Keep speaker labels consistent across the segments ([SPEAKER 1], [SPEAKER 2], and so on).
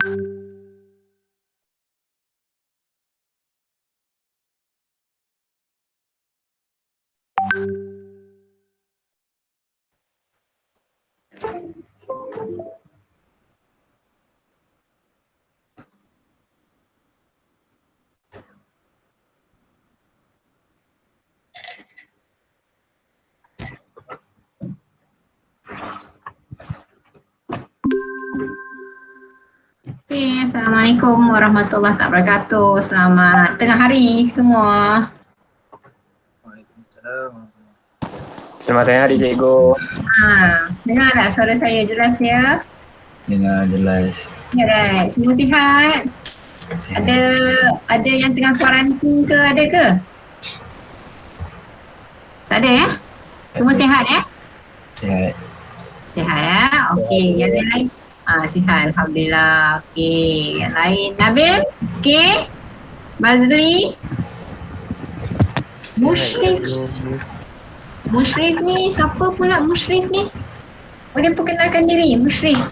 [SPEAKER 1] Okay, Assalamualaikum warahmatullahi wabarakatuh. Selamat tengah hari semua.
[SPEAKER 2] Waalaikumsalam. Selamat tengah hari cikgu.
[SPEAKER 1] Dengar tak suara saya jelas ya?
[SPEAKER 2] Dengar jelas.
[SPEAKER 1] Alright, semua sihat?
[SPEAKER 2] Sihat.
[SPEAKER 1] Ada yang tengah kuarantin ke, ada ke? Tak ada ya? Semua sihat ya?
[SPEAKER 2] Sihat.
[SPEAKER 1] Sihat ya? Okey, yang lain? Sihat, Alhamdulillah. Okey, yang lain Nabil? Okey? Bazli? Mushrif ni, siapa pula Mushrif ni? Boleh perkenalkan diri, Mushrif.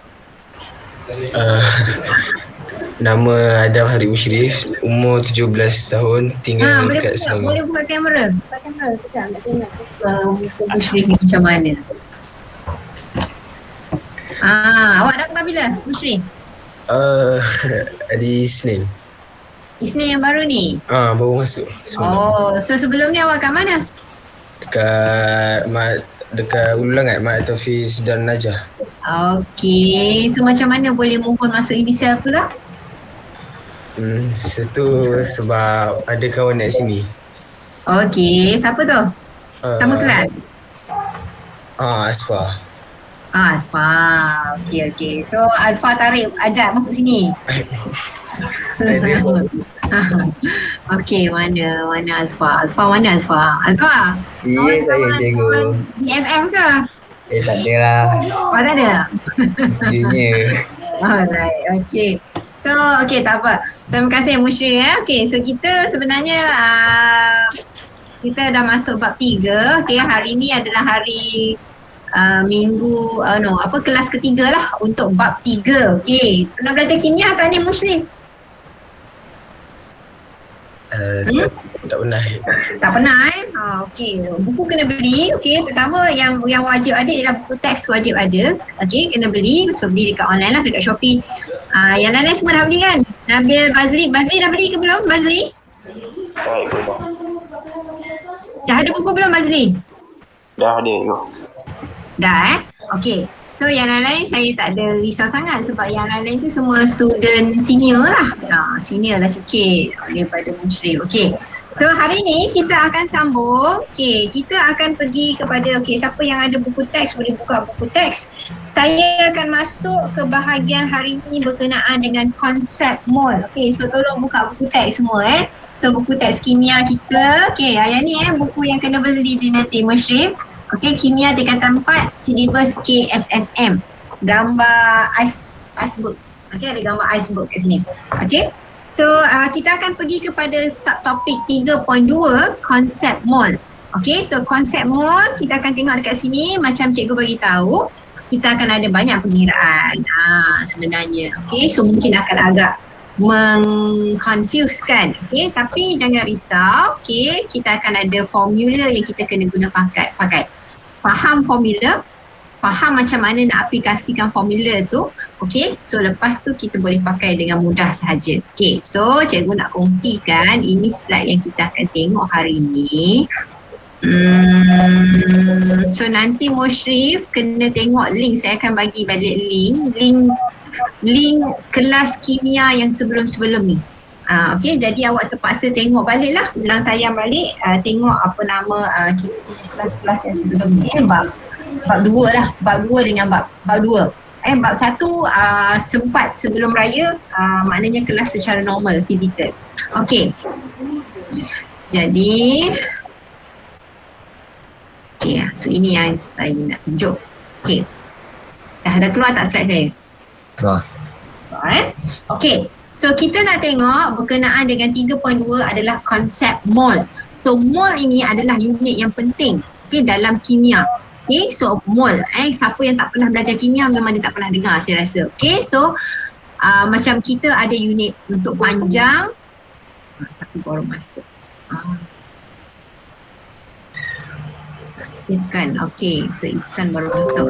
[SPEAKER 3] Nama Adam Harid Mushrif, umur 17 tahun, tinggal kat Selangor.
[SPEAKER 1] Boleh buka kamera. Buka kamera sekejap nak tengok muka Mushrif ni macam mana. Awak datang bila Mushrif?
[SPEAKER 3] Hari Isnin.
[SPEAKER 1] Isnin yang baru ni?
[SPEAKER 3] Baru masuk semalam.
[SPEAKER 1] So sebelum ni awak kat mana?
[SPEAKER 3] Dekat Ulu Langat, Mat Tafiz dan Najah.
[SPEAKER 1] Okey, so macam mana boleh mohon masuk inisial pula?
[SPEAKER 3] Satu sebab ada kawan kat sini.
[SPEAKER 1] Okey, siapa tu? Sama kelas?
[SPEAKER 3] Asfar.
[SPEAKER 1] Asfar. Okey. So Asfar tarik ajak masuk sini. Okey, mana Asfar? Asfar mana Asfar? Asfar?
[SPEAKER 2] Ya, saya cikgu.
[SPEAKER 1] BFM ke?
[SPEAKER 2] Tak ada lah.
[SPEAKER 1] Tak ada?
[SPEAKER 2] Junior.
[SPEAKER 1] Alright, okey. So, tak apa. Terima kasih Mushrif ya. Okey, so kita sebenarnya kita dah masuk bab 3. Okey, hari ni adalah hari kelas ketiga lah untuk bab 3. Okey, pernah belajar kimia tak ni Mushrif?
[SPEAKER 3] Tak pernah.
[SPEAKER 1] Tak pernah okey. Buku kena beli. Okey, pertama yang wajib ada ialah buku teks wajib ada. Okey, kena beli. So beli dekat online lah, dekat Shopee. Yang lain semua dah beli kan? Nabil, Bazli dah beli ke belum Bazli? Dah ada buku belum Bazli?
[SPEAKER 4] Dah ada.
[SPEAKER 1] Dah okey. So yang lain-lain saya tak ada risau sangat sebab yang lain-lain tu semua student senior lah. Senior lah sikit daripada Mushrif. Okey. So hari ni kita akan sambung. Okey, kita akan pergi kepada siapa yang ada buku teks boleh buka buku teks. Saya akan masuk ke bahagian hari ni berkenaan dengan konsep mol. Okey, so tolong buka buku teks semua So buku teks kimia kita. Okey, yang ni buku yang kena beli nanti Mushrif. Okey, kimia tingkatan 4, syllabus KSSM. Gambar iceberg. Okey, ada gambar iceberg kat sini. Okey. So, kita akan pergi kepada subtopik 3.2, konsep mol. Okey, so konsep mol kita akan tengok dekat sini macam cikgu bagi tahu. Kita akan ada banyak pengiraan sebenarnya. Okey, so mungkin akan agak mengconfusekan. Okey, tapi jangan risau. Okey, kita akan ada formula yang kita kena guna pakai. Faham formula, faham macam mana nak aplikasikan formula tu. Okey, so lepas tu kita boleh pakai dengan mudah sahaja. Okey, so cikgu nak kongsikan ini slide yang kita akan tengok hari ni. So nanti Mushrif kena tengok link, saya akan bagi balik link kelas kimia yang sebelum-sebelum ni. Okey, jadi awak terpaksa tengok balik lah, ulang tayang balik, tengok apa nama kelas-kelas yang sebelum ni. Bab 2 lah, bab 2 dengan bab 2. Bab 1 sempat sebelum raya, maknanya kelas secara normal, physical. Okey, jadi so ini yang saya nak tunjuk. Okey, dah keluar tak slide saya?
[SPEAKER 2] Keluar.
[SPEAKER 1] Okey, so kita nak tengok berkenaan dengan 3.2 adalah konsep mol. So mol ini adalah unit yang penting dalam kimia. Okay, so mol. Siapa yang tak pernah belajar kimia memang dia tak pernah dengar saya rasa. Okay, so macam kita ada unit untuk panjang. Satu baru masuk. Ikan, okay. So ikan baru masuk.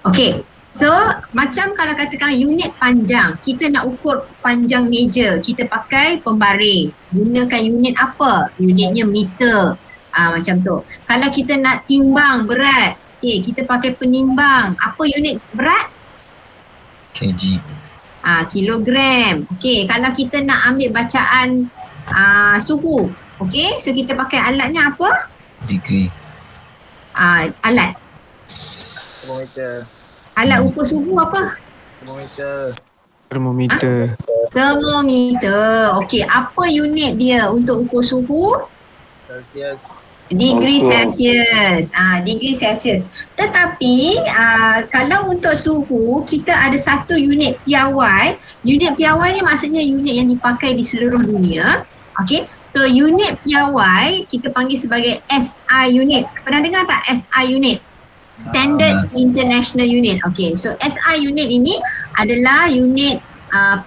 [SPEAKER 1] Okay. So macam kalau katakan unit panjang, kita nak ukur panjang meja, kita pakai pembaris. Gunakan unit apa? Unitnya meter. Macam tu. Kalau kita nak timbang berat, okay, kita pakai penimbang. Apa unit berat?
[SPEAKER 2] kg.
[SPEAKER 1] Kilogram. Okay, kalau kita nak ambil bacaan suhu, okay, so kita pakai alatnya apa?
[SPEAKER 2] Degree.
[SPEAKER 1] Alat.
[SPEAKER 4] Termometer.
[SPEAKER 1] Alat ukur suhu apa?
[SPEAKER 3] Termometer.
[SPEAKER 1] Termometer. Okey, apa unit dia untuk ukur suhu?
[SPEAKER 4] Celsius.
[SPEAKER 1] Degree Celsius. Degree Celsius. Tetapi kalau untuk suhu, kita ada satu unit piawai. Unit piawai ni maksudnya unit yang dipakai di seluruh dunia. Okey. So unit piawai kita panggil sebagai SI unit. Pernah dengar tak SI unit? Standard International Unit. Okay, so SI unit ini adalah unit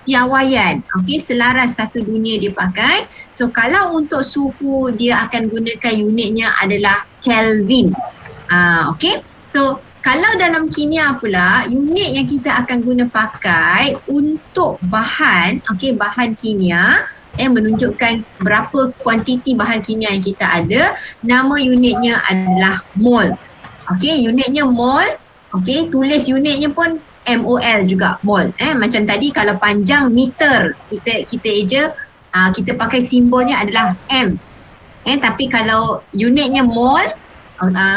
[SPEAKER 1] piawaian. Okay, selaras satu dunia dia pakai. So kalau untuk suhu dia akan gunakan unitnya adalah Kelvin. Okay, so kalau dalam kimia pula, unit yang kita akan guna pakai untuk bahan, okay, bahan kimia, menunjukkan berapa kuantiti bahan kimia yang kita ada, nama unitnya adalah mol. Okey, unitnya mol. Okey, tulis unitnya pun MOL juga, mol. Macam tadi kalau panjang meter, kita eja kita pakai simbolnya adalah M. Tapi kalau unitnya mol,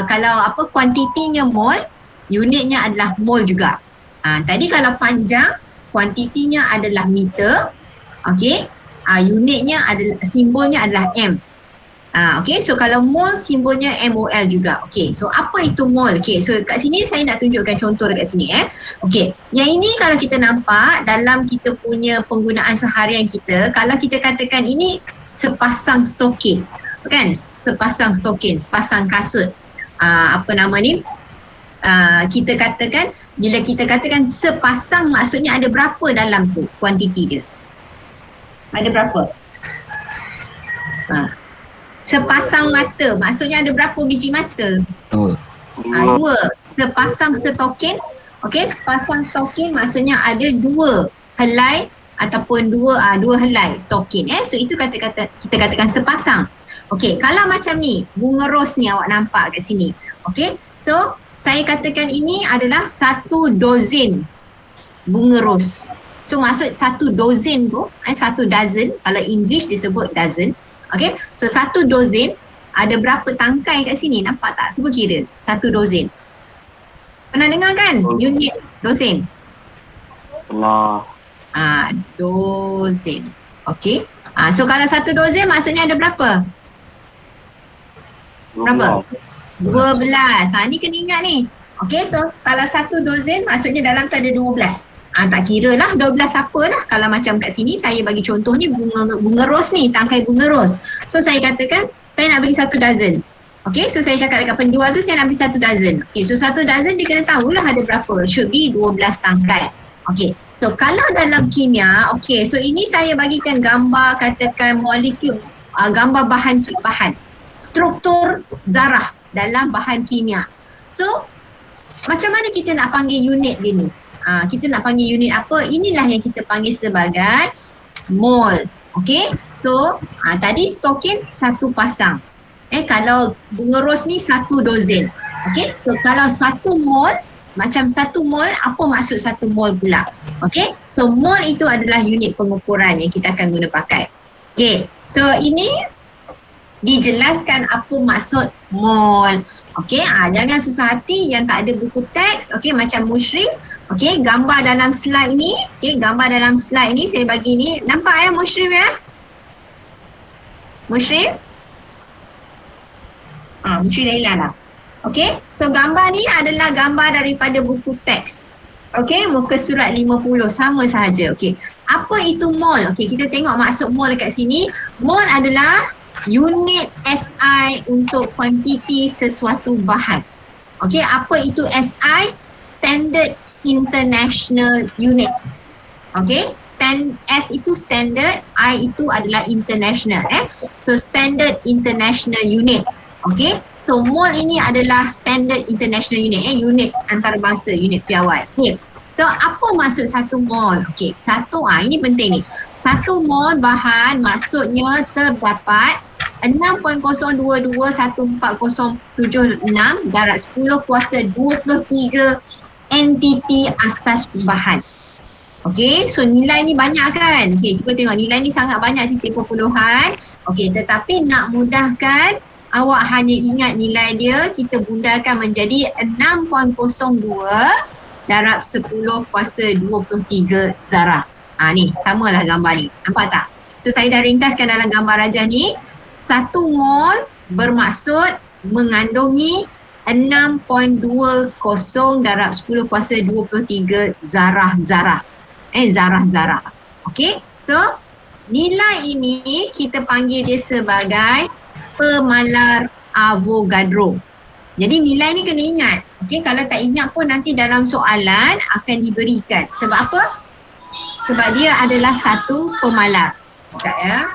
[SPEAKER 1] kalau apa kuantitinya mol, unitnya adalah mol juga. Tadi kalau panjang, kuantitinya adalah meter. Okey, unitnya adalah, simbolnya adalah M. Okay, so kalau mol simbolnya MOL juga. Okay, so apa itu mol? Okay, so kat sini saya nak tunjukkan contoh dekat sini. Okay, yang ini kalau kita nampak dalam kita punya penggunaan seharian kita, kalau kita katakan ini sepasang stokin, kan? Sepasang stokin, sepasang kasut. Apa nama ni? Kita katakan, bila kita katakan sepasang, maksudnya ada berapa dalam tu kuantiti dia? Ada berapa? Sepasang mata, maksudnya ada berapa biji mata? Dua. Sepasang stokin, okey, sepasang stokin maksudnya ada dua helai ataupun dua helai stokin. So itu kita katakan sepasang. Okey, kalau macam ni, bunga ros ni awak nampak kat sini. Okey, so saya katakan ini adalah 1 dozen bunga ros. So maksud 1 dozen tu, 1 dozen, kalau English disebut dozen. Okay, so 1 dozen ada berapa tangkai kat sini? Nampak tak? Cuba kira 1 dozen. Pernah dengar kan unit dozen?
[SPEAKER 4] Pernah.
[SPEAKER 1] Dozen. Okay. So kalau 1 dozen maksudnya ada berapa? Berapa? 12. Ni kena ingat ni. Okay, so kalau 1 dozen maksudnya dalam tu ada 12. Tak kira lah 12 apalah. Kalau macam kat sini saya bagi contoh ni bunga ros ni, tangkai bunga ros. So saya katakan saya nak beli 1 dozen. Okay, so saya cakap dekat penjual tu saya nak beli 1 dozen. Okay, so 1 dozen dia kena tahulah ada berapa. Should be 12 tangkai. Okay, so kalau dalam kimia, okay, so ini saya bagikan gambar katakan molekul, gambar bahan struktur zarah dalam bahan kimia. So macam mana kita nak panggil unit dia ni? Kita nak panggil unit apa? Inilah yang kita panggil sebagai mol. Okay, so tadi stokin 1 pasang. Kalau bunga ros ni 1 dozen. Okay, so kalau 1 mol, macam 1 mol, apa maksud 1 mol pula? Okay, so mol itu adalah unit pengukuran yang kita akan guna pakai. Okay, so ini dijelaskan apa maksud mol. Okay, jangan susah hati yang tak ada buku teks. Okay, macam Mushrif. Okay, gambar dalam slide ni. Okay, gambar dalam slide ni saya bagi ni. Nampak Mushrif ya? Mushrif? Mushrif dah hilang lah. Okay, so gambar ni adalah gambar daripada buku teks. Okay, muka surat 50 sama sahaja. Okay, apa itu mol? Okay, kita tengok maksud mol dekat sini. Mol adalah unit SI untuk kuantiti sesuatu bahan. Okay, apa itu SI? Standard international unit. Okay, S itu standard, I itu adalah international. So standard international unit. Okay, so mol ini adalah standard international unit, unit antarabangsa, unit piawai. Okay, so apa maksud satu mol? Okay, ini penting ni. Satu mol bahan maksudnya terdapat 6.0221476 darab 10 kuasa 23 entiti asas bahan. Okey, so nilai ni banyak kan? Okey, cuba tengok nilai ni sangat banyak titik perpuluhan. Okey, tetapi nak mudahkan awak hanya ingat nilai dia, kita bundalkan menjadi 6.02 darab 10 kuasa 23 zarah. Ni, samalah gambar ni. Nampak tak? So saya dah ringkaskan dalam gambar rajah ni. 1 mol bermaksud mengandungi 6.20 darab 10 kuasa 23 zarah-zarah. Zarah-zarah. Okey, so nilai ini kita panggil dia sebagai pemalar Avogadro. Jadi nilai ni kena ingat. Okey, kalau tak ingat pun nanti dalam soalan akan diberikan. Sebab apa? Sebab dia adalah satu pemalar. Sekejap ya.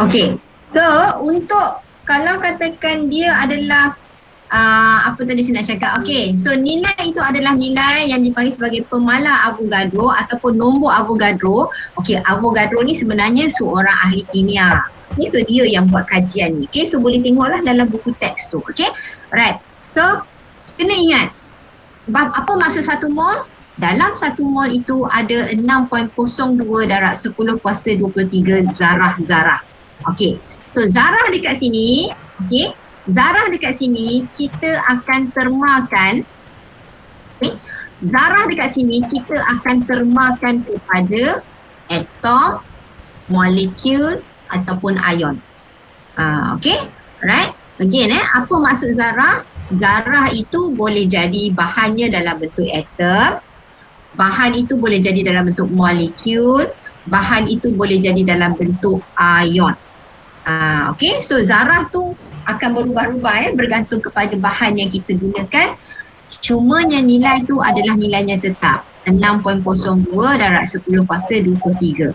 [SPEAKER 1] Okey, so untuk kalau katakan dia adalah apa tadi saya nak cakap, okey, so nilai itu adalah nilai yang dipanggil sebagai pemalar Avogadro ataupun nombor Avogadro. Okey, Avogadro ni sebenarnya seorang ahli kimia. Ni so dia yang buat kajian ni. Okey, so boleh tengoklah dalam buku teks tu. Okey, alright. So kena ingat apa maksud 1 mol? Dalam 1 mol itu ada 6.02 darab 10 kuasa 23 zarah-zarah. Okey, so zarah dekat sini, okey, zarah dekat sini kita akan termakan, zarah dekat sini kita akan termakan kepada atom, molekul ataupun ion. Okey, alright. Again apa maksud zarah? Zarah itu boleh jadi bahannya dalam bentuk atom, bahan itu boleh jadi dalam bentuk molekul, bahan itu boleh jadi dalam bentuk ion. Okey, so zarah tu akan berubah-ubah bergantung kepada bahan yang kita gunakan. Cumanya nilai tu adalah nilainya tetap 6.02 darab 10 kuasa 23.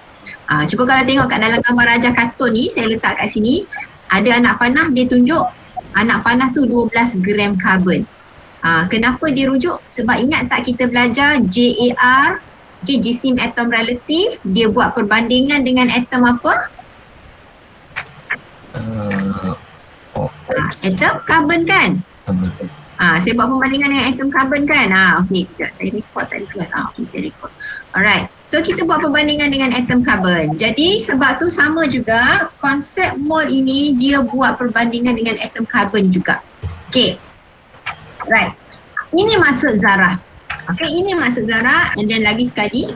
[SPEAKER 1] Cuba kalau tengok kat dalam gambar rajah kartun ni, saya letak kat sini, ada anak panah, dia tunjuk anak panah tu 12 gram karbon. Kenapa dia rujuk? Sebab ingat tak kita belajar JAR, okay, jisim atom relatif, dia buat perbandingan dengan atom apa? Atom karbon kan? Saya buat perbandingan dengan atom karbon kan? Okey, sekejap. Saya record tadi kelas. Okey, saya record. Alright. So kita buat perbandingan dengan atom karbon. Jadi sebab tu sama juga konsep mol ini dia buat perbandingan dengan atom karbon juga. Okey. Right. Ini maksud zarah. Okey, ini maksud zarah. And then lagi sekali,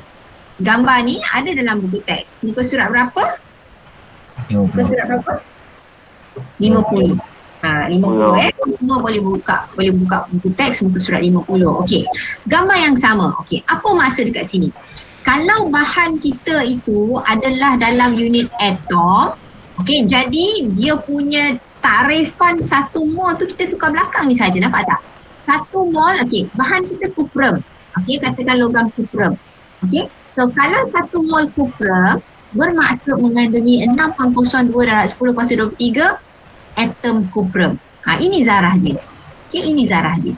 [SPEAKER 1] gambar ni ada dalam buku teks. Muka surat berapa? Muka surat berapa? 50. 50 semua boleh buka buku teks muka surat 50. Okey. Gambar yang sama. Okey, apa maksud dekat sini? Kalau bahan kita itu adalah dalam unit atom, okey, jadi dia punya tarifan 1 mol tu kita tukar belakang ni saja, nampak tak? 1 mol, okey, bahan kita kuprum. Okey, katakan logam kuprum. Okey. So kalau 1 mol kuprum bermaksud mengandungi 6.02 darab 10 kuasa 23 atom kuprum. Ini zarah dia. Okey, ini zarah dia.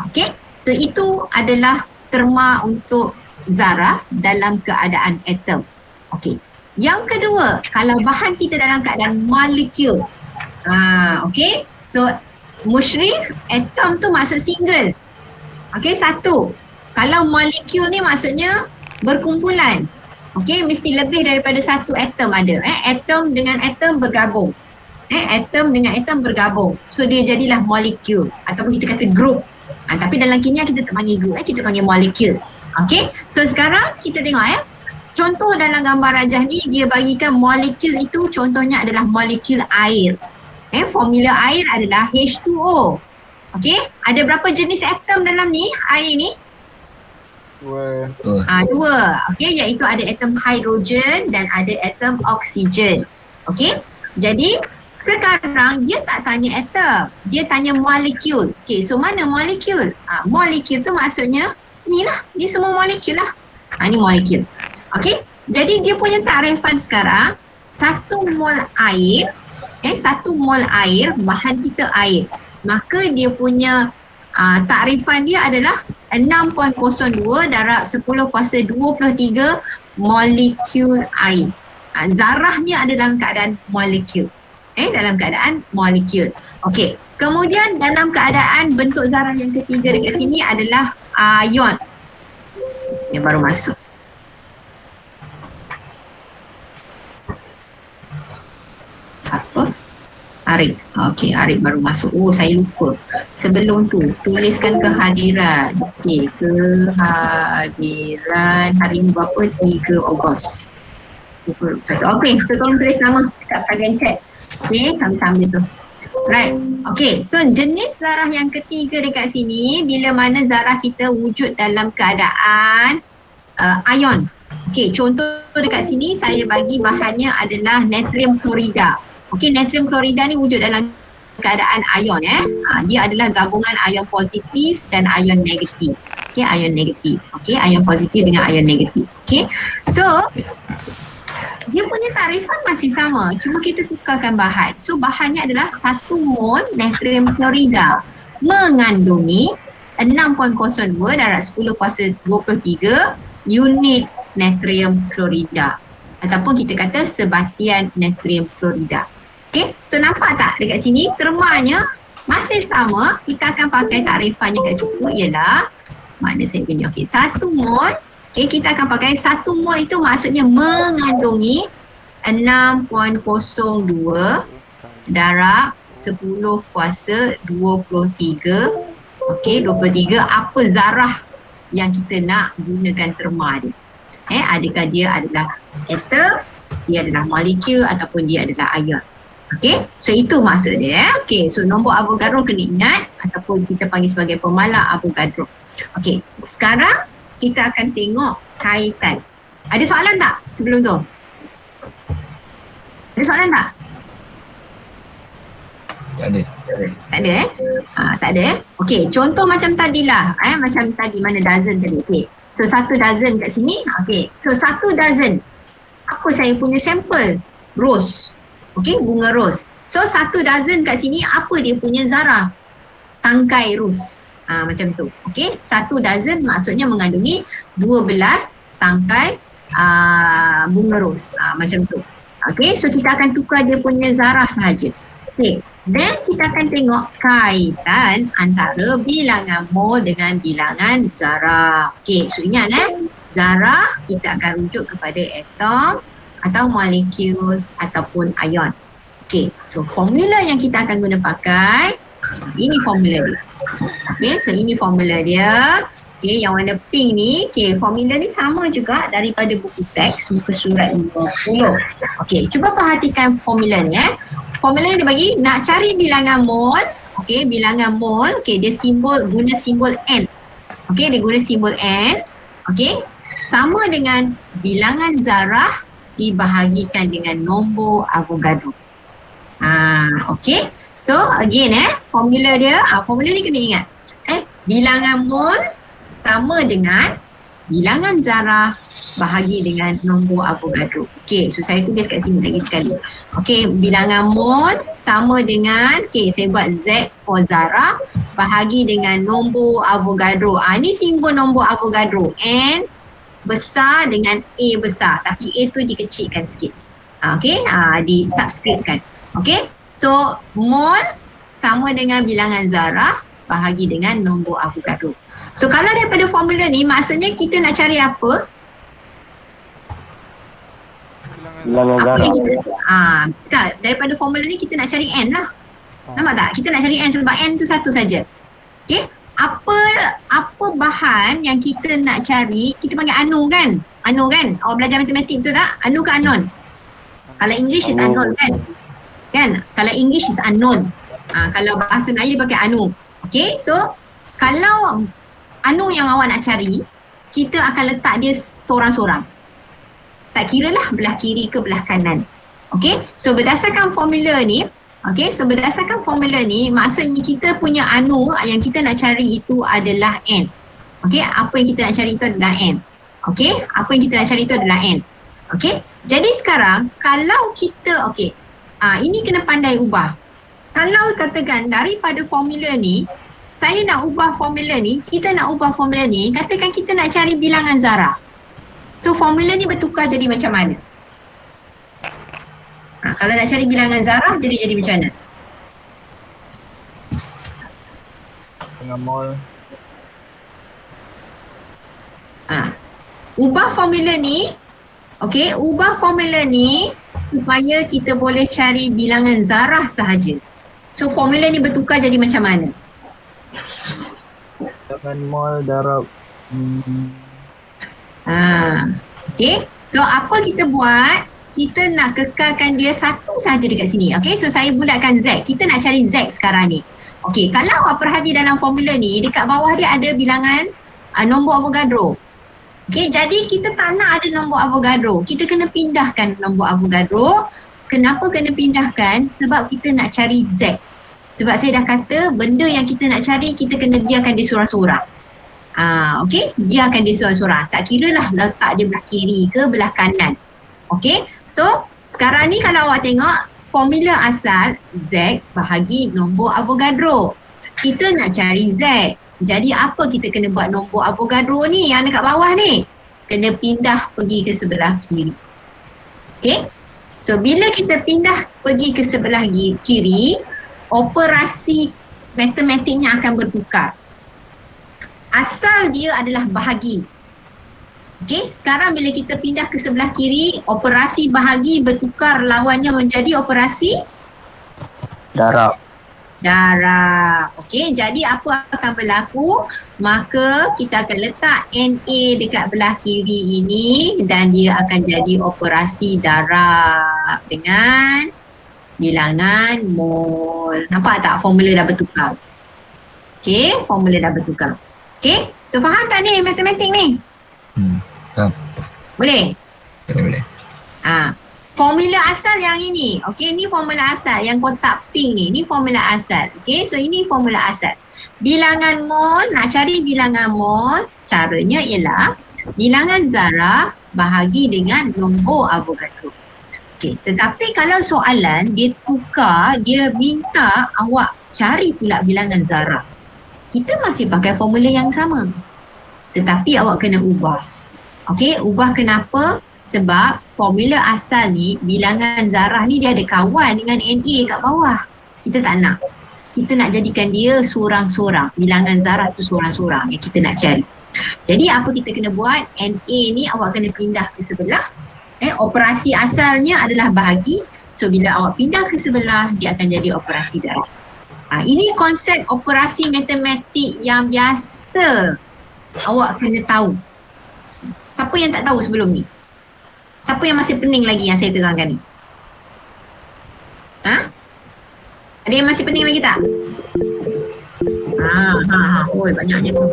[SPEAKER 1] Okey. So itu adalah terma untuk zarah dalam keadaan atom. Okey. Yang kedua, kalau bahan kita dalam keadaan molekul. Okey. So musyrif, atom tu maksud single. Okey, satu. Kalau molekul ni maksudnya berkumpulan. Okey, mesti lebih daripada satu atom ada. Atom dengan atom bergabung. Atom dengan atom bergabung. So dia jadilah molekul ataupun kita kata group. Tapi dalam kimia kita tak panggil group, kita panggil molekul. Okay, so sekarang kita tengok contoh dalam gambar rajah ni dia bagikan molekul itu contohnya adalah molekul air. Formula air adalah H2O. Okay, ada berapa jenis atom dalam ni air ni?
[SPEAKER 4] Dua.
[SPEAKER 1] Dua. Okay, iaitu ada atom hidrogen dan ada atom oksigen. Okay, jadi sekarang dia tak tanya atom, dia tanya molekul. Okay, so mana molekul? Molekul tu maksudnya ni lah, ni semua molekul lah. Ni molekul. Okay, jadi dia punya takrifan sekarang 1 mol air, 1 mol air, bahan kita air. Maka dia punya takrifan dia adalah 6.02 darab 10 kuasa 23 molekul air. Zarahnya ada dalam keadaan molekul. Dalam keadaan molekul. Okey. Kemudian dalam keadaan bentuk zarah yang ketiga dekat sini adalah ion. Yang baru masuk. Siapa? Arif. Okey, Arif baru masuk. Oh, saya lupa. Sebelum tu, tuliskan kehadiran. Okey, kehadiran hari ni berapa? 3 Ogos. Okey, so tolong tulis nama dekat bahagian chat. Okey, sambil-sambil tu. Right. Okey, so jenis zarah yang ketiga dekat sini bila mana zarah kita wujud dalam keadaan ion. Okey, contoh dekat sini saya bagi bahannya adalah natrium klorida. Okey, natrium klorida ni wujud dalam keadaan ion dia adalah gabungan ion positif dan ion negatif. Okey, ion negatif. Okey, ion positif dengan ion negatif. Okey. So dia punya takrifan masih sama, cuma kita tukarkan bahan. So bahannya adalah 1 mol natrium klorida mengandungi 6.02 darab 10 kuasa 23 unit natrium klorida. Ataupun kita kata sebatian natrium klorida. Okay, so nampak tak dekat sini termanya masih sama. Kita akan pakai takrifannya kat situ ialah, mana saya punya, okay, 1 mol. Okay, kita akan pakai 1 mol itu maksudnya mengandungi 6.02 darab 10 kuasa 23. Okay, 23 apa zarah yang kita nak gunakan terma dia. Adakah dia adalah atom, dia adalah molekul ataupun dia adalah ion. Okay, so itu maksud dia. Okay, so nombor Avogadro kena ingat ataupun kita panggil sebagai pemalas Avogadro. Okay, sekarang kita akan tengok kaitan. Ada soalan tak sebelum tu? Ada soalan tak?
[SPEAKER 2] Tak ada.
[SPEAKER 1] Tak ada tak ada Okey, contoh macam tadilah. Macam tadi mana dozen tadi. Okey. So 1 dozen kat sini. Okey. So 1 dozen. Apa saya punya sampel? Rose. Okey, bunga ros. So 1 dozen kat sini apa dia punya zarah? Tangkai ros. Macam tu. Okey, 1 dozen maksudnya mengandungi 12 tangkai bunga ros. Macam tu. Okey, so kita akan tukar dia punya zarah sahaja. Okey, then kita akan tengok kaitan antara bilangan mol dengan bilangan zarah. Okey, so ingat zarah kita akan rujuk kepada atom atau molekul ataupun ion. Okey, so formula yang kita akan guna pakai, ini formula dia. Okey, so ini formula dia. Okey, yang warna pink ni, okey, formula ni sama juga daripada buku teks, muka surat 50. Okey, cuba perhatikan formula ni Formula yang dia bagi, nak cari bilangan mol. Okey, bilangan mol, okey, dia guna simbol N. Okey, dia guna simbol N. Okey, sama dengan bilangan zarah dibahagikan dengan nombor Avogadro. Okey. So again formula dia, formula ni kena ingat. Bilangan mol sama dengan bilangan zarah bahagi dengan nombor Avogadro. Okey, so saya tulis kat sini lagi sekali. Okey, bilangan mol sama dengan, okey, saya buat Z for zarah bahagi dengan nombor Avogadro. Ni simbol nombor Avogadro. N besar dengan A besar, tapi A tu dikecilkan sikit. Okey, di subscriptkan. Okey, so mol sama dengan bilangan zarah bahagi dengan nombor Avogadro. So kalau daripada formula ni maksudnya kita nak cari apa?
[SPEAKER 4] Bilangan
[SPEAKER 1] Apa
[SPEAKER 4] zarah.
[SPEAKER 1] yang kita tak, daripada formula ni kita nak cari N lah. Nampak tak? Kita nak cari N sebab N tu satu saja. Okey? apa bahan yang kita nak cari, kita panggil anu kan? Anu kan? Awak belajar matematik betul tak? Anu ke unknown? Kalau English is unknown kan? Kan? Kalau English is unknown. Kalau bahasa Melayu dia pakai anu. Okay, so kalau anu yang awak nak cari, kita akan letak dia sorang-sorang. Tak kira lah belah kiri ke belah kanan. Okay, so berdasarkan formula ni, maksudnya kita punya anu yang kita nak cari itu adalah N. Okay, apa yang kita nak cari itu adalah N. Okay, apa yang kita nak cari itu adalah N. Okay, jadi sekarang kalau kita, ini kena pandai ubah. Kalau katakan daripada formula ni, saya nak ubah formula ni, katakan kita nak cari bilangan zarah. So formula ni bertukar jadi macam mana? Kalau nak cari bilangan zarah, jadi macam mana?
[SPEAKER 4] Tengah mall.
[SPEAKER 1] Ubah formula ni, supaya kita boleh cari bilangan zarah sahaja. So formula ni bertukar jadi macam mana?
[SPEAKER 4] Tengah mall darab.
[SPEAKER 1] Okay, so apa kita buat? Kita nak kekalkan dia satu sahaja dekat sini. Okay, so saya bulatkan Z. Kita nak cari Z sekarang ni. Okay, kalau awak perhati dalam formula ni, dekat bawah dia ada bilangan nombor Avogadro. Okay, jadi kita tak nak ada nombor Avogadro. Kita kena pindahkan nombor Avogadro. Kenapa kena pindahkan? Sebab kita nak cari Z. Sebab saya dah kata benda yang kita nak cari, kita kena biarkan dia sorang-sorang. Okay, biarkan dia sorang-sorang. Tak kira lah letak dia belah kiri ke belah kanan. Okay, so sekarang ni kalau awak tengok formula asal Z bahagi nombor Avogadro. Kita nak cari Z. Jadi apa kita kena buat nombor Avogadro ni yang dekat bawah ni? Kena pindah pergi ke sebelah kiri. Okay, so bila kita pindah pergi ke sebelah kiri, operasi matematiknya akan bertukar. Asal dia adalah bahagi. Okay, sekarang bila kita pindah ke sebelah kiri, operasi bahagi bertukar lawannya menjadi operasi
[SPEAKER 4] Darab.
[SPEAKER 1] Okay, jadi apa akan berlaku? Maka kita akan letak NA dekat belah kiri ini dan dia akan jadi operasi darab dengan bilangan mol. Nampak tak formula dah bertukar? Okay, formula dah bertukar. Okay, so faham tak ni matematik ni?
[SPEAKER 2] Faham.
[SPEAKER 1] Boleh?
[SPEAKER 2] Boleh.
[SPEAKER 1] Formula asal yang ini. Okey, ni formula asal yang kotak pink ni. Ni formula asal. Okey, so ini formula asal. Bilangan mol, nak cari bilangan mol, caranya ialah bilangan zarah bahagi dengan nombor Avogadro. Okey, tetapi kalau soalan dia tukar, dia minta awak cari pula bilangan zarah. Kita masih pakai formula yang sama. Tetapi awak kena ubah. Okey, ubah kenapa? Sebab formula asal ni, bilangan zarah ni dia ada kawan dengan NA kat bawah. Kita tak nak. Kita nak jadikan dia sorang-sorang. Bilangan zarah tu sorang-sorang yang kita nak cari. Jadi apa kita kena buat? NA ni awak kena pindah ke sebelah. Operasi asalnya adalah bahagi. So bila awak pindah ke sebelah, dia akan jadi operasi darab. Ini konsep operasi matematik yang biasa awak kena tahu. Siapa yang tak tahu sebelum ni? Siapa yang masih pening lagi yang saya terangkan ni? Ada yang masih pening lagi tak? Oi, banyaknya tu.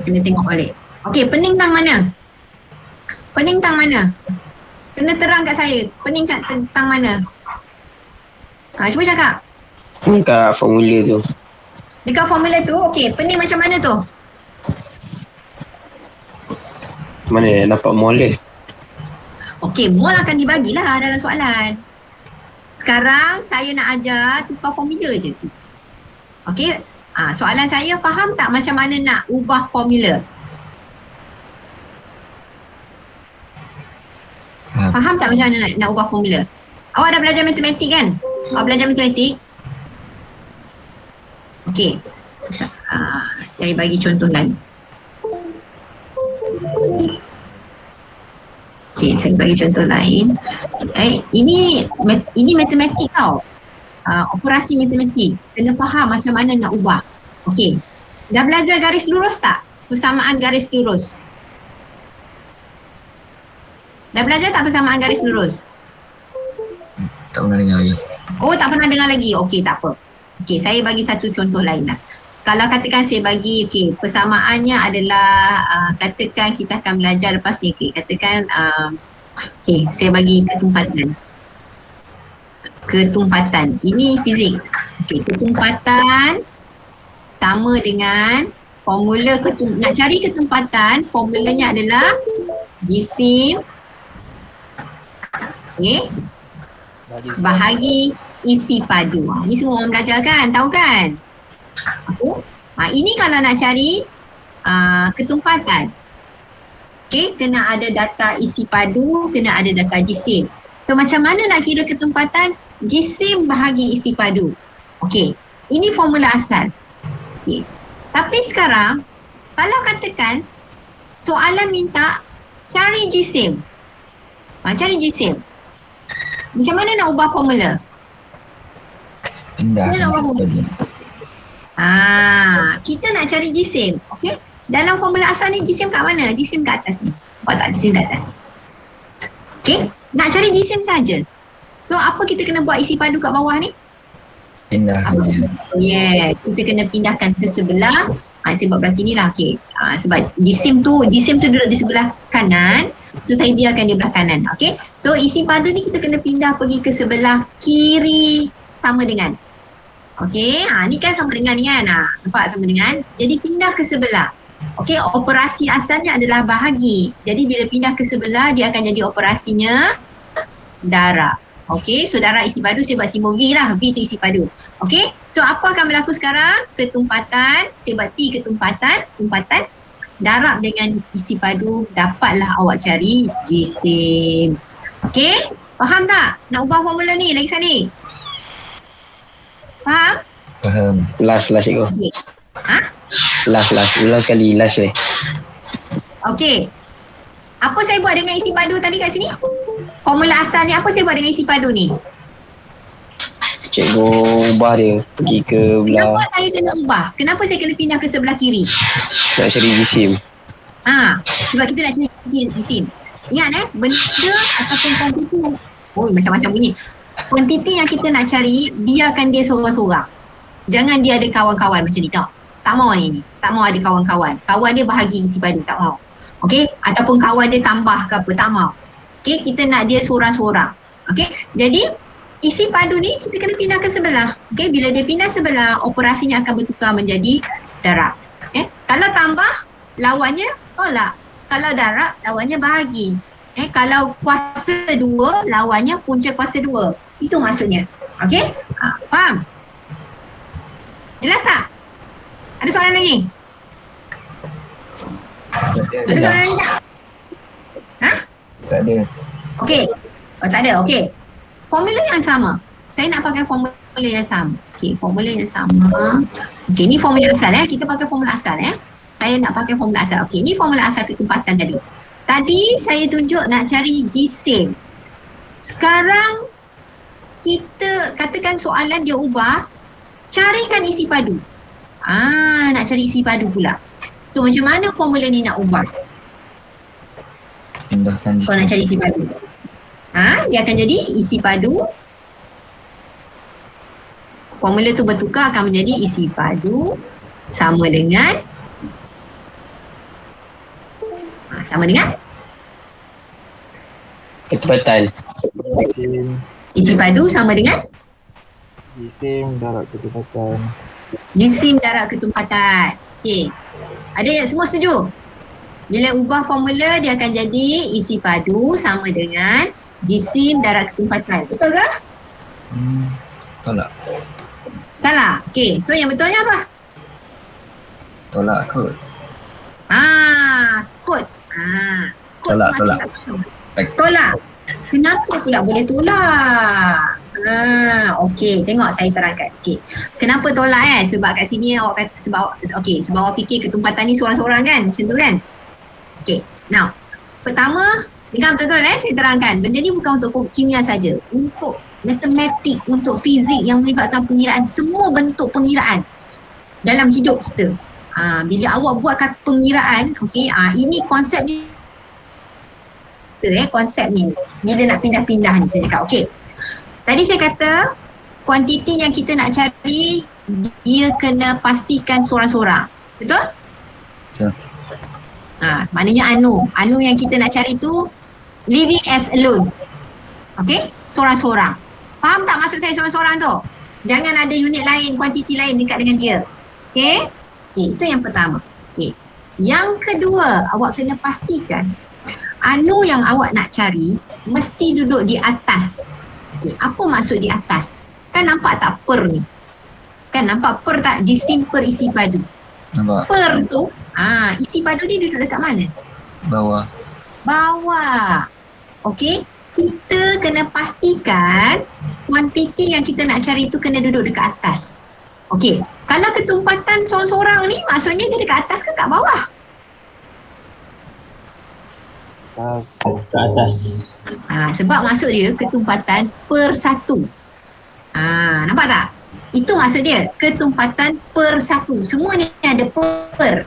[SPEAKER 1] Kena tengok balik. Okey, pening tang mana? Pening tang mana? Kena terang kat saya. Pening kat tang mana? Cuba cakap.
[SPEAKER 5] Dekat formula tu.
[SPEAKER 1] Dekat formula tu, okey. Pening macam mana tu?
[SPEAKER 5] Mana dapat mol dia?
[SPEAKER 1] Okey, mol akan dibagilah dalam soalan. Sekarang saya nak ajar tukar formula je tu. Okey, soalan saya faham tak macam mana nak ubah formula? Faham tak macam mana nak ubah formula? Awak dah belajar matematik kan? Awak belajar matematik? Okey, saya bagi contoh lain. Okay, saya bagi contoh lain. Ini matematik tau. Operasi matematik. Kena faham macam mana nak ubah. Okay. Dah belajar garis lurus tak? Persamaan garis lurus. Dah belajar tak persamaan garis lurus?
[SPEAKER 2] Tak pernah dengar lagi.
[SPEAKER 1] Oh, tak pernah dengar lagi. Okey, tak apa. Okey, saya bagi satu contoh lain lah. Kalau katakan saya bagi, okey, persamaannya adalah katakan kita akan belajar lepas ni. Okey, katakan okey, saya bagi ketumpatan. Ketumpatan. Ini fizik. Okey, ketumpatan sama dengan formula nak cari ketumpatan, formulanya adalah jisim bahagi isi padu. Ni semua orang belajar kan? Tahu kan? Ini kalau nak cari ketumpatan. Okey, kena ada data isi padu, kena ada data jisim. So macam mana nak kira ketumpatan? Jisim bahagi isi padu. Okey, ini formula asal. Okey. Tapi sekarang kalau katakan soalan minta cari jisim. Cari jisim. Macam mana nak ubah formula?
[SPEAKER 2] Pindah.
[SPEAKER 1] Kita nak cari jisim. Okey. Dalam formula asal ni jisim kat mana? Jisim kat atas ni. Nampak tak jisim kat atas ni? Okey. Nak cari jisim saja. So apa kita kena buat isi padu kat bawah ni?
[SPEAKER 2] Pindah.
[SPEAKER 1] Yes, kita kena pindahkan ke sebelah. Saya buat belah sini lah. Okay. Sebab jisim tu duduk di sebelah kanan. So saya biarkan dia belah kanan. Okay. So isi padu ni kita kena pindah pergi ke sebelah kiri sama dengan. Okay. Ni kan sama dengan ni kan. Nampak sama dengan. Jadi pindah ke sebelah. Okay. Operasi asalnya adalah bahagi. Jadi bila pindah ke sebelah dia akan jadi operasinya darab. Okay, so darab isi padu saya buat simbol V lah. V tu isi padu. Okay, so apa akan berlaku sekarang? Ketumpatan, saya buat T ketumpatan, tumpatan. Darab dengan isi padu, dapatlah awak cari jisim. Okay, faham tak? Nak ubah formula ni lagi sini. Faham?
[SPEAKER 2] Faham.
[SPEAKER 5] Last cikgu.
[SPEAKER 1] Okay.
[SPEAKER 5] Last sekali, last ni.
[SPEAKER 1] Okay. Apa saya buat dengan isi padu tadi kat sini? Formula asal ni apa saya buat dengan isi padu ni?
[SPEAKER 5] Cikgu ubah dia pergi ke belah.
[SPEAKER 1] Kenapa saya kena ubah? Kenapa saya kena pindah ke sebelah kiri?
[SPEAKER 5] Nak cari jisim.
[SPEAKER 1] Sebab kita nak cari jisim. Ingat benda ataupun kuantiti yang macam-macam bunyi. Kuantiti yang kita nak cari, biarkan dia seorang-seorang. Jangan dia ada kawan-kawan macam ni tau. Tak mau ni. Tak mau ada kawan-kawan. Kawan dia bahagi isi padu, tak mau. Okey, ataupun kawan dia tambah ke apa, tak mau. Okey, kita nak dia seorang-seorang. Okey, jadi isi padu ni kita kena pindah ke sebelah. Okey, bila dia pindah sebelah, operasinya akan bertukar menjadi darab. Kalau tambah, lawannya tolak. Kalau darab, lawannya bahagi. Kalau kuasa 2, lawannya punca kuasa 2. Itu maksudnya. Okey, faham? Jelas tak? Ada soalan lagi? Ada soalan lagi tak?
[SPEAKER 2] Tak ada.
[SPEAKER 1] Okey. Tak ada. Okey. Formula yang sama. Saya nak pakai formula yang sama. Okey, formula yang sama. Okey, ni formula asal Kita pakai formula asal Saya nak pakai formula asal. Okey, ni formula asal ketumpatan tadi. Tadi saya tunjuk nak cari jisim. Sekarang kita katakan soalan dia ubah, carikan isi padu. Nak cari isi padu pula. So macam mana formula ni nak ubah?
[SPEAKER 2] Pindahkan
[SPEAKER 1] Kau nak cari isi padu. Dia akan jadi isi padu. Formula tu bertukar akan menjadi isi padu sama dengan
[SPEAKER 5] Ketumpatan.
[SPEAKER 1] isi padu sama dengan
[SPEAKER 4] Jisim darab ketumpatan.
[SPEAKER 1] jisim darab ketumpatan. Okey. Ada yang semua setuju? Bila ubah formula dia akan jadi isi padu sama dengan jisim darab ketumpatan. Betul ke?
[SPEAKER 2] Tolak.
[SPEAKER 1] Salah. Okey. So yang betulnya apa?
[SPEAKER 2] Tolak kot.
[SPEAKER 1] Kod. Kod
[SPEAKER 2] Tolak,
[SPEAKER 1] tu
[SPEAKER 2] tolak.
[SPEAKER 1] masih tak faham. Tolak. Kenapa pula boleh tolak? Okey, tengok saya terangkan. Okey. Kenapa tolak Sebab kat sini awak kata sebab awak fikir ketumpatan ni seorang-seorang kan? Macam tu kan? Okey. Now, pertama, dengar betul-betul saya terangkan. Benda ni bukan untuk kimia saja. Untuk matematik, untuk fizik yang melibatkan pengiraan, semua bentuk pengiraan dalam hidup kita. Bila awak buat pengiraan, okey, ini konsep ni, konsep ni bila nak pindah-pindah ni saya cakap. Okey, tadi saya kata kuantiti yang kita nak cari dia kena pastikan seorang-seorang, betul?
[SPEAKER 2] Betul.
[SPEAKER 1] Maknanya anu yang kita nak cari tu living as alone. Okey, seorang-seorang. Faham tak maksud saya seorang-seorang tu? Jangan ada unit lain, kuantiti lain dekat dengan dia. Okey? Itu yang pertama. Okey. Yang kedua, awak kena pastikan anu yang awak nak cari mesti duduk di atas. Okay. Apa maksud di atas? Kan nampak tak per ni? Kan nampak per tak? Jisim per isi padu.
[SPEAKER 2] Nampak?
[SPEAKER 1] Per tu, isi padu ni duduk dekat mana?
[SPEAKER 2] Bawah.
[SPEAKER 1] Bawah. Okey? Kita kena pastikan kuantiti yang kita nak cari tu kena duduk dekat atas. Okey. Kalau ketumpatan seorang-seorang ni maksudnya dia dekat atas ke kat bawah?
[SPEAKER 4] Ke atas.
[SPEAKER 1] Sebab maksud dia ketumpatan per satu. Nampak tak? Itu maksud dia, ketumpatan per satu. Semua ni ada per.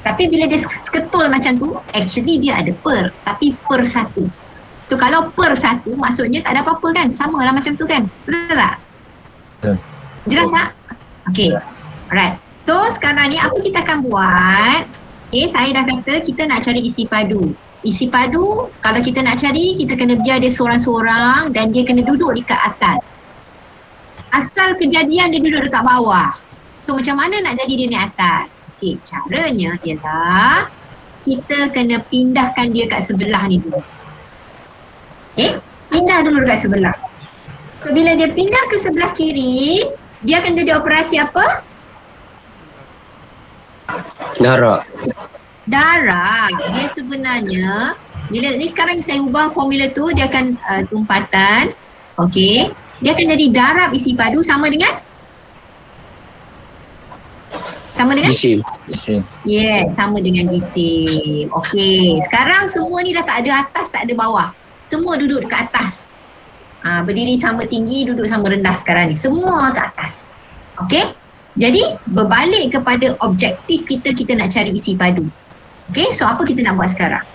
[SPEAKER 1] Tapi bila dia seketul macam tu, actually dia ada per. Tapi per satu. So kalau per satu, maksudnya tak ada apa-apa kan? Sama lah macam tu kan? Betul tak?
[SPEAKER 2] Betul.
[SPEAKER 1] Jelas tak? Okay. Alright. So sekarang ni apa kita akan buat? Okay, saya dah kata kita nak cari isi padu. Isi padu, kalau kita nak cari, kita kena biar dia seorang-seorang dan dia kena duduk dekat atas. Asal kejadian dia duduk dekat bawah. So macam mana nak jadi dia naik atas? Okey, caranya ialah kita kena pindahkan dia kat sebelah ni dulu. Pindah dulu dekat sebelah. So bila dia pindah ke sebelah kiri, dia akan jadi operasi apa? Darab. Dia sebenarnya bila ni sekarang saya ubah formula tu, dia akan tumpatan. Okey. Dia akan jadi darab isi padu sama dengan
[SPEAKER 5] Jisim.
[SPEAKER 1] sama dengan jisim. Okey. Sekarang semua ni dah tak ada atas, tak ada bawah. Semua duduk dekat atas. Berdiri sama tinggi, duduk sama rendah sekarang ni. Semua ke atas. Okey. Jadi berbalik kepada objektif kita nak cari isi padu. Okey, so apa kita nak buat sekarang?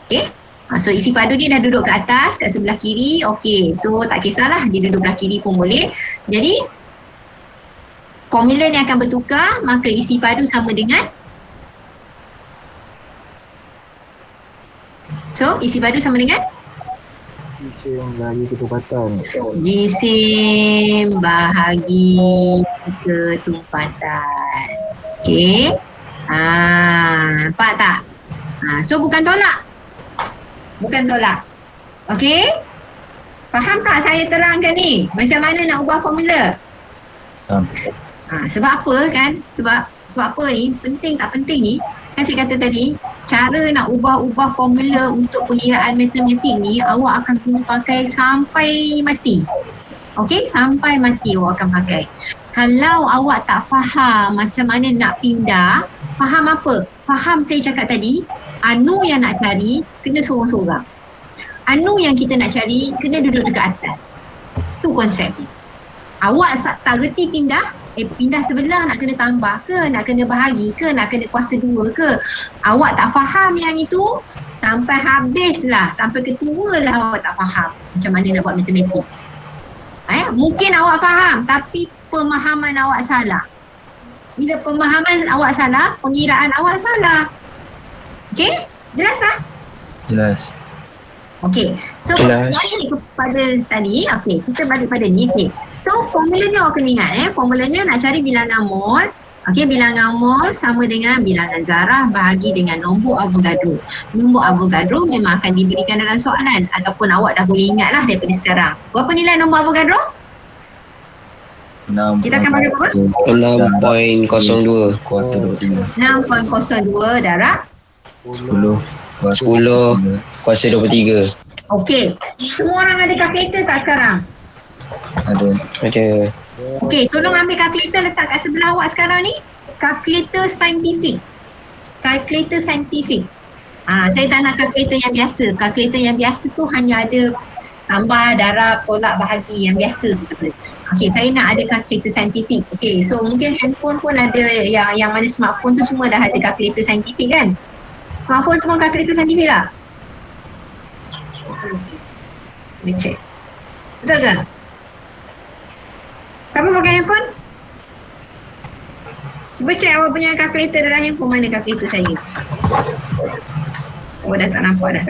[SPEAKER 1] Okey, so isi padu dia dah duduk kat atas, kat sebelah kiri. Okey, so tak kisahlah dia duduk belah kiri pun boleh. Jadi formula ni akan bertukar, maka isi padu sama dengan, so isi padu sama dengan
[SPEAKER 4] Jisim bahagi ketumpatan.
[SPEAKER 1] jisim bahagi ketumpatan. Okey. Nampak tak? So bukan tolak. Okey? Faham tak saya terangkan ni? Macam mana nak ubah formula? Sebab apa kan? Sebab apa ni? Penting tak penting ni? Kan saya kata tadi, cara nak ubah-ubah formula untuk pengiraan matematik ni, awak akan kena pakai sampai mati. Okey? Sampai mati awak akan pakai. Kalau awak tak faham macam mana nak pindah, faham apa? Faham saya cakap tadi, anu yang nak cari kena seorang-seorang. Anu yang kita nak cari kena duduk dekat atas. Tu konsep ni. Awak tak reti pindah, pindah sebelah nak kena tambah ke, nak kena bahagi ke, nak kena kuasa dua ke. Awak tak faham yang itu, sampai habislah, sampai ketua lah awak tak faham macam mana nak buat matematik. Mungkin awak faham tapi pemahaman awak salah. Bila pemahaman awak salah, pengiraan awak salah. Okey? Jelas tak?
[SPEAKER 2] Jelas.
[SPEAKER 1] Okey. So balik kepada tadi, okey, kita balik pada ni. Okay. So formula ni awak kena ingat formulanya nak cari bilangan mol. Okey, bilangan mol sama dengan bilangan zarah bahagi dengan nombor Avogadro. Nombor Avogadro memang akan diberikan dalam soalan ataupun awak dah boleh ingat lah daripada sekarang. Berapa nilai nombor Avogadro?
[SPEAKER 2] 6.
[SPEAKER 1] Kita akan pakai berapa?
[SPEAKER 5] 6.02.
[SPEAKER 2] Kuasa 23.
[SPEAKER 1] 6.02 darab
[SPEAKER 2] 10.
[SPEAKER 5] 10 kuasa 23.
[SPEAKER 1] Okey. Semua orang ada kalkulator tak sekarang?
[SPEAKER 2] Ada.
[SPEAKER 1] Okey, tolong ambil kalkulator letak kat sebelah awak sekarang ni. Kalkulator saintifik. Saya tak nak kalkulator yang biasa. Kalkulator yang biasa tu hanya ada tambah, darab, tolak, bahagi yang biasa tu. Okay, saya nak ada kalkulator saintifik. Okay, so mungkin handphone pun ada, yang mana smartphone tu semua dah ada kalkulator saintifik kan? Smartphone semua kalkulator saintifik tak? Boleh check. Betul ke? Siapa pakai handphone? Cuba check awak punya kalkulator dalam handphone. Mana kalkulator saya? Oh, dah tak nampak dah.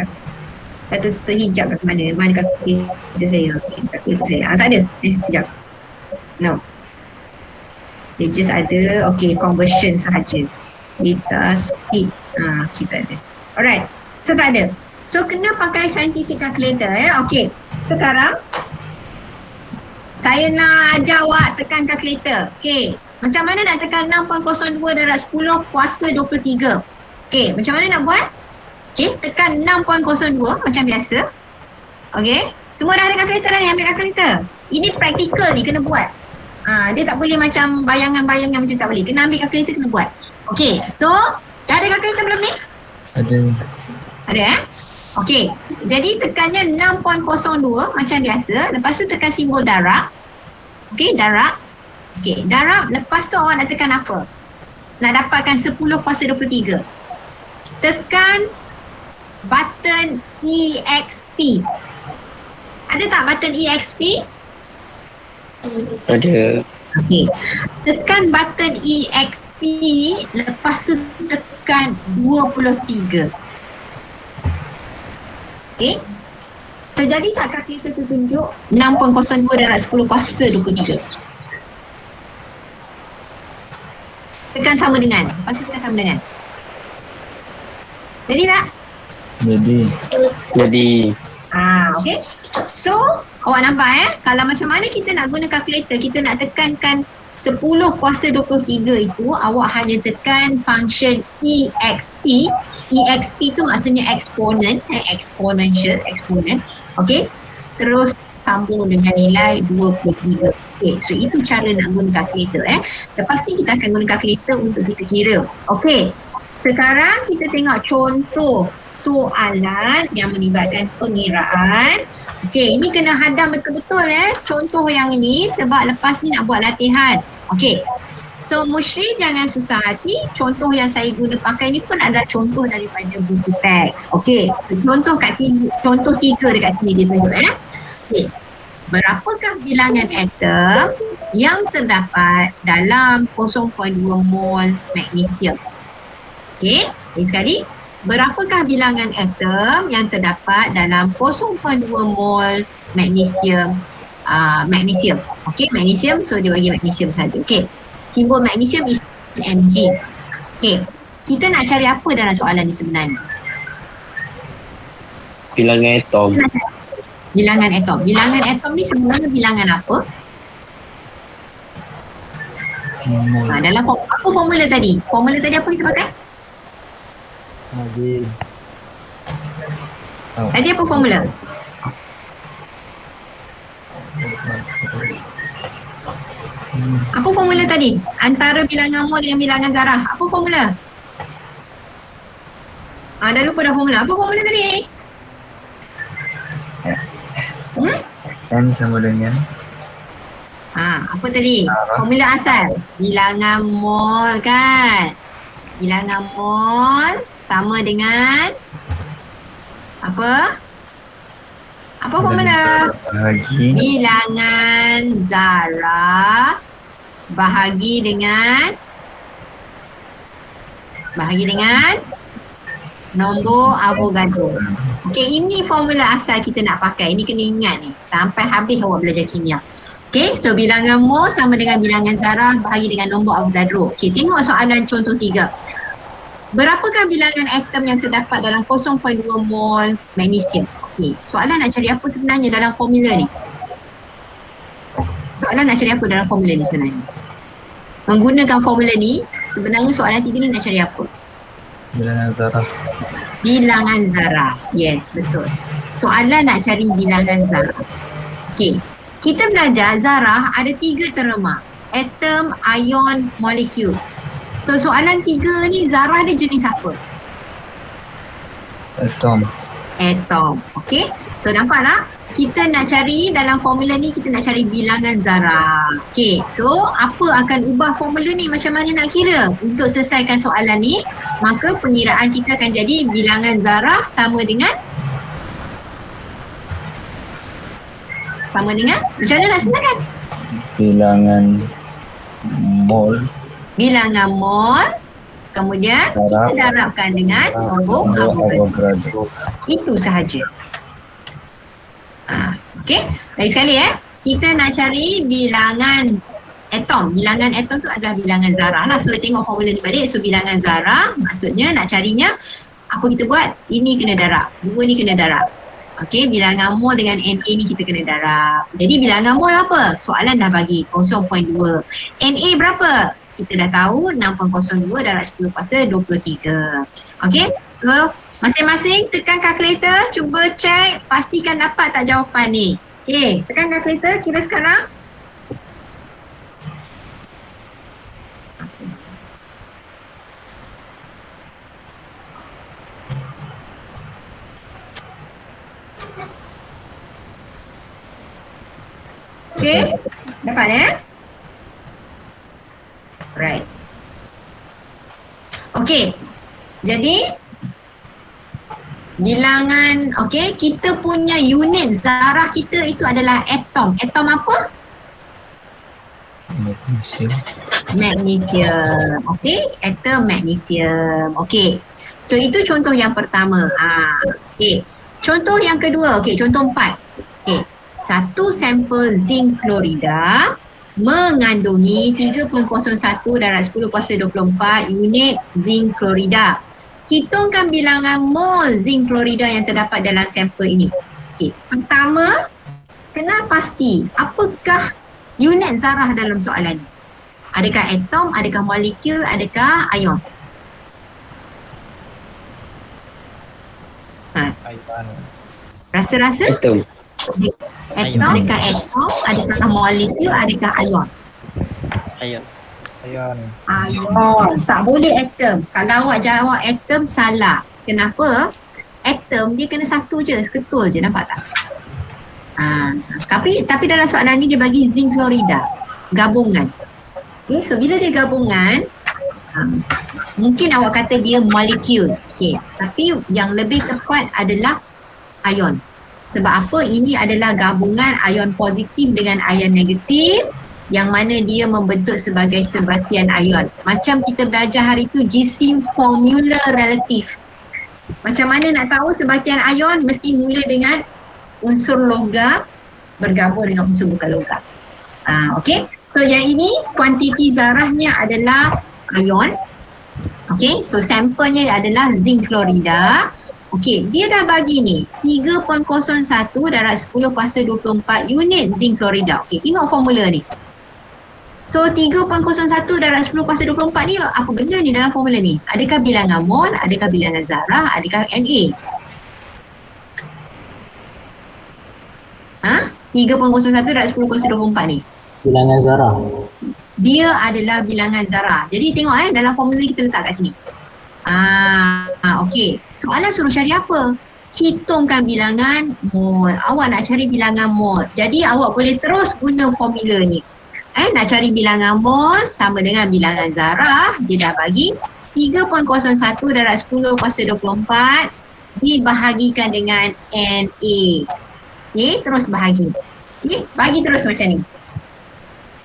[SPEAKER 1] Dah terhijab ke mana? Mana kalkulator saya? Okay, kalkulator saya. Tak ada. Sekejap. No. Dia just ada, okay, conversion sahaja. Data speed. Kita ada. Alright. So, tak ada. So, kena pakai scientific calculator. Okay. Sekarang, saya nak ajar awak tekan kalkulator. Okay. Macam mana nak tekan 6.02 darab 10 kuasa 23? Okay. Macam mana nak buat? Okay. Tekan 6.02 macam biasa. Okay. Semua dah ada kalkulator dah ni. Ambil kalkulator. Ini praktikal ni kena buat. Dia tak boleh macam bayangan-bayangan macam tak boleh. Kena ambil kalkulator, kena buat. Okay. So, dah ada kalkulator belum ni?
[SPEAKER 2] Ada.
[SPEAKER 1] Ada Okay. Jadi tekannya 6.02 macam biasa. Lepas tu tekan simbol darab. Okay, darab. Okay, darab. Lepas tu awak nak tekan apa? Nak dapatkan 10 kuasa 23. Tekan button EXP. Ada tak button EXP?
[SPEAKER 5] Ada.
[SPEAKER 1] Okay. Tekan button EXP. Lepas tu tekan 23. Okay. So, jadi tak kalkulator tu tunjuk 6.02 darab 10 kuasa 23. Tekan sama dengan. Lepas tu tekan sama dengan. Jadi tak?
[SPEAKER 5] Jadi.
[SPEAKER 1] Okay. So, awak nampak kalau macam mana kita nak guna kalkulator, kita nak tekankan 10 kuasa 23 itu, awak hanya tekan function EXP. EXP tu maksudnya exponent, exponential, exponent. Okay. Terus sambung dengan nilai 23. Okay. So, itu cara nak guna kalkulator. Lepas ni kita akan guna kalkulator untuk kita kira. Okay. Sekarang kita tengok contoh soalan yang melibatkan pengiraan. Okey, ini kena hadam betul-betul contoh yang ini sebab lepas ni nak buat latihan. Okey. So, Musyrif jangan susah hati. Contoh yang saya guna pakai ni pun adalah contoh daripada buku teks. Okey. So, contoh 3 dekat sini dia tunjuk Okey. Berapakah bilangan atom yang terdapat dalam 0.2 mol magnesium? Okey, ini sekali. Berapakah bilangan atom yang terdapat dalam 0.2 mol magnesium? Magnesium. Okey, magnesium. So, dia bagi magnesium saja. Okey. Simbol magnesium is Mg. Okey. Kita nak cari apa dalam soalan ni sebenarnya?
[SPEAKER 5] Bilangan atom.
[SPEAKER 1] Bilangan atom. Bilangan atom ni sebenarnya bilangan apa? Dalam apa formula tadi? Formula tadi apa kita pakai? Tadi apa formula? Apa formula tadi? Antara bilangan mol dengan bilangan zarah. Apa formula? Dah lupa dah formula. Apa formula tadi?
[SPEAKER 2] N sama dengan
[SPEAKER 1] apa tadi? Formula asal. Bilangan mol kan? Bilangan mol sama dengan apa? Apa formula?
[SPEAKER 2] bahagi
[SPEAKER 1] Bilangan zarah bahagi dengan nombor Avogadro. Okey, ini formula asal kita nak pakai. Ini kena ingat ni sampai habis awak belajar kimia. Okey, so bilangan mol sama dengan bilangan zarah bahagi dengan nombor Avogadro. Okey, tengok soalan contoh 3. Berapakah bilangan atom yang terdapat dalam 0.2 mol magnesium? Okey, soalan nak cari apa sebenarnya dalam formula ni? Soalan nak cari apa dalam formula ni sebenarnya? Menggunakan formula ni, sebenarnya soalan 3 ni nak cari apa?
[SPEAKER 2] bilangan zarah.
[SPEAKER 1] Bilangan zarah. Yes, betul. Soalan nak cari bilangan zarah. Okey, kita belajar zarah ada 3 terma. Atom, ion, molekul. So, soalan 3 ni zarah dia jenis apa?
[SPEAKER 2] Atom.
[SPEAKER 1] Atom. Okey. So, nampak tak? kita nak cari dalam formula ni, kita nak cari bilangan zarah. Okay, so apa akan ubah formula ni, macam mana nak kira? Untuk selesaikan soalan ni, maka pengiraan kita akan jadi bilangan zarah sama dengan macam mana nak selesaikan?
[SPEAKER 2] Bilangan mol
[SPEAKER 1] Bilangan mol, kemudian kita darabkan dengan nombor Avogadro. Itu sahaja. Okey, lagi sekali kita nak cari bilangan atom. Bilangan atom tu adalah bilangan zarah lah. So tengok formula ni balik. So bilangan zarah maksudnya nak carinya apa kita buat? Ini kena darab, dua ni kena darab. Okey, bilangan mol dengan Na ni kita kena darab. Jadi bilangan mol apa? Soalan dah bagi 0.2. Na berapa? Kita dah tahu 6.02 darab 10 kuasa 23. Okey, so masing-masing tekan kalkulator, cuba cek, pastikan dapat tak jawapan ni. Okey, tekan kalkulator, kira sekarang. Okey, dapat Right. Okey, jadi bilangan, okey, kita punya unit zarah kita itu adalah atom. Atom apa?
[SPEAKER 2] magnesium.
[SPEAKER 1] Magnesium. Okey, atom magnesium. Okey. So itu contoh yang pertama. Okey. Contoh yang kedua. Okey, contoh 4. Okey. Satu sampel zinc klorida mengandungi 3.01 darab 10 kuasa 24 unit zinc klorida. Hitungkan bilangan mol zinc klorida yang terdapat dalam sampel ini. Okey, pertama kena pasti apakah unit zarah dalam soalan ini. Adakah atom, adakah molekul, adakah ion? Rasa-rasa?
[SPEAKER 5] Atom.
[SPEAKER 1] Atom, adakah atom, adakah molekul, adakah ion?
[SPEAKER 4] Ion.
[SPEAKER 1] Ion. Tak boleh atom. Kalau awak jawab atom, salah. Kenapa? Atom dia kena satu je, seketul je, nampak tak? Tapi dalam soalan ni dia bagi zinc klorida, gabungan. Okay, so bila dia gabungan, mungkin awak kata dia molekul. Okay, tapi yang lebih tepat adalah ion. Sebab apa? Ini adalah gabungan ion positif dengan ion negatif yang mana dia membentuk sebagai sebatian ion. Macam kita belajar hari tu jisim formula relatif. Macam mana nak tahu sebatian ion? Mesti mula dengan unsur logam bergabung dengan unsur bukan logam. Okey. So yang ini kuantiti zarahnya adalah ion. Okey. So sampelnya adalah zinc klorida. Okey, dia dah bagi ni 3.01 darab 10 kuasa 24 unit zinc klorida. Okey, tengok formula ni. So 3.01 darab 10 kuasa 24 ni apa benda ni dalam formula ni? Adakah bilangan mol, adakah bilangan zarah, adakah Na? 3.01 darab 10 kuasa 24 ni.
[SPEAKER 4] Bilangan zarah.
[SPEAKER 1] Dia adalah bilangan zarah. Jadi tengok dalam formula ni kita letak kat sini. Okey. Soalan suruh cari apa? Hitungkan bilangan mol. Awak nak cari bilangan mol. Jadi awak boleh terus guna formula ni. Nak cari bilangan mol sama dengan bilangan zarah. Dia dah bagi 3.01 darab 10 kuasa 24 dibahagikan dengan Na. Okey, terus bahagi. Okey, bagi terus macam ni.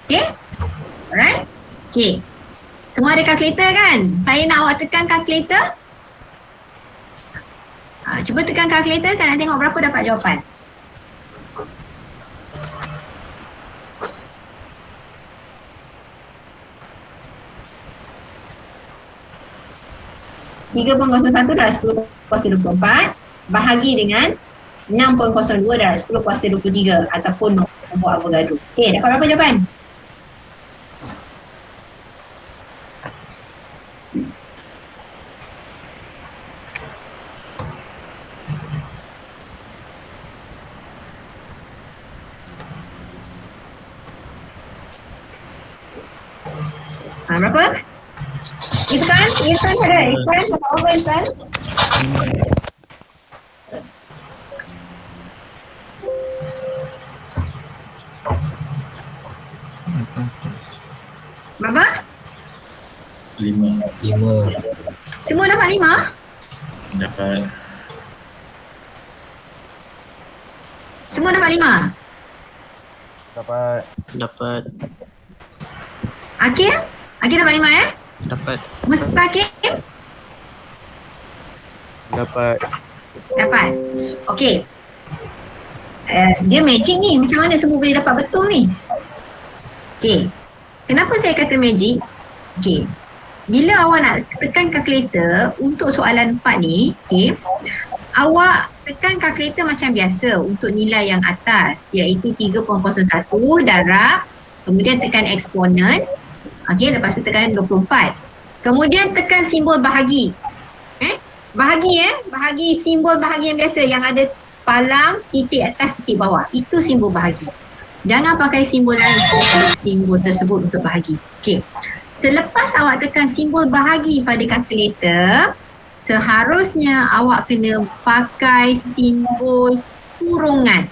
[SPEAKER 1] Okey? Alright? Okey. Semua ada kalkulator kan? Saya nak awak tekan kalkulator. Cuba tekan kalkulator, saya nak tengok berapa dapat jawapan. (3.01 darab 10 kuasa 24) bahagi dengan 6.02 darab 10 kuasa 23 ataupun nombor Avogadro. Okey, dapat berapa jawapan? Berapa? Irfan ada? Irfan, berapa Irfan? Berapa?
[SPEAKER 2] 5.
[SPEAKER 3] 5.
[SPEAKER 1] Semua dapat 5?
[SPEAKER 2] Dapat.
[SPEAKER 1] Semua dapat 5?
[SPEAKER 4] Dapat.
[SPEAKER 1] Akil? Akil dapat 5 eh?
[SPEAKER 4] Dapat.
[SPEAKER 1] Mustaqim?
[SPEAKER 4] Dapat.
[SPEAKER 1] Dapat. Okey. Dia magic ni. Macam mana semua boleh dapat betul ni? Okey. Kenapa saya kata magic? Okey. Bila awak nak tekan kalkulator untuk soalan 4 ni, okey, awak tekan kalkulator macam biasa untuk nilai yang atas iaitu 3.01 darab, kemudian tekan eksponen, okey, lepas tu tekan 24. Kemudian tekan simbol bahagi. Bahagi simbol bahagi yang biasa yang ada palang, titik atas, titik bawah. Itu simbol bahagi. Jangan pakai simbol lain selain simbol tersebut untuk bahagi. Okey. Selepas awak tekan simbol bahagi pada kalkulator, seharusnya awak kena pakai simbol kurungan.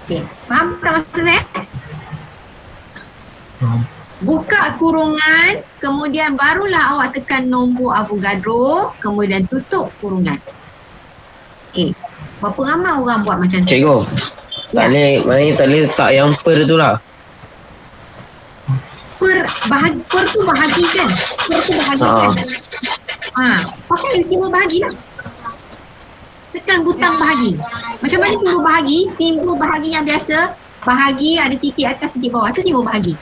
[SPEAKER 1] Okey, faham tak maksud saya? Buka kurungan, kemudian barulah awak tekan nombor Avogadro, kemudian tutup kurungan. Okey, berapa ramai orang buat macam tu?
[SPEAKER 5] Cikgu, tak boleh, maknanya tak boleh letak yang per tu lah.
[SPEAKER 1] Per tu bahagi kan? Per tu bahagi kan? Pakai simbol bahagi lah. Tekan butang bahagi. Macam mana simbol bahagi? Simbol bahagi yang biasa, bahagi ada titik atas, titik bawah. Tu simbol bahagi.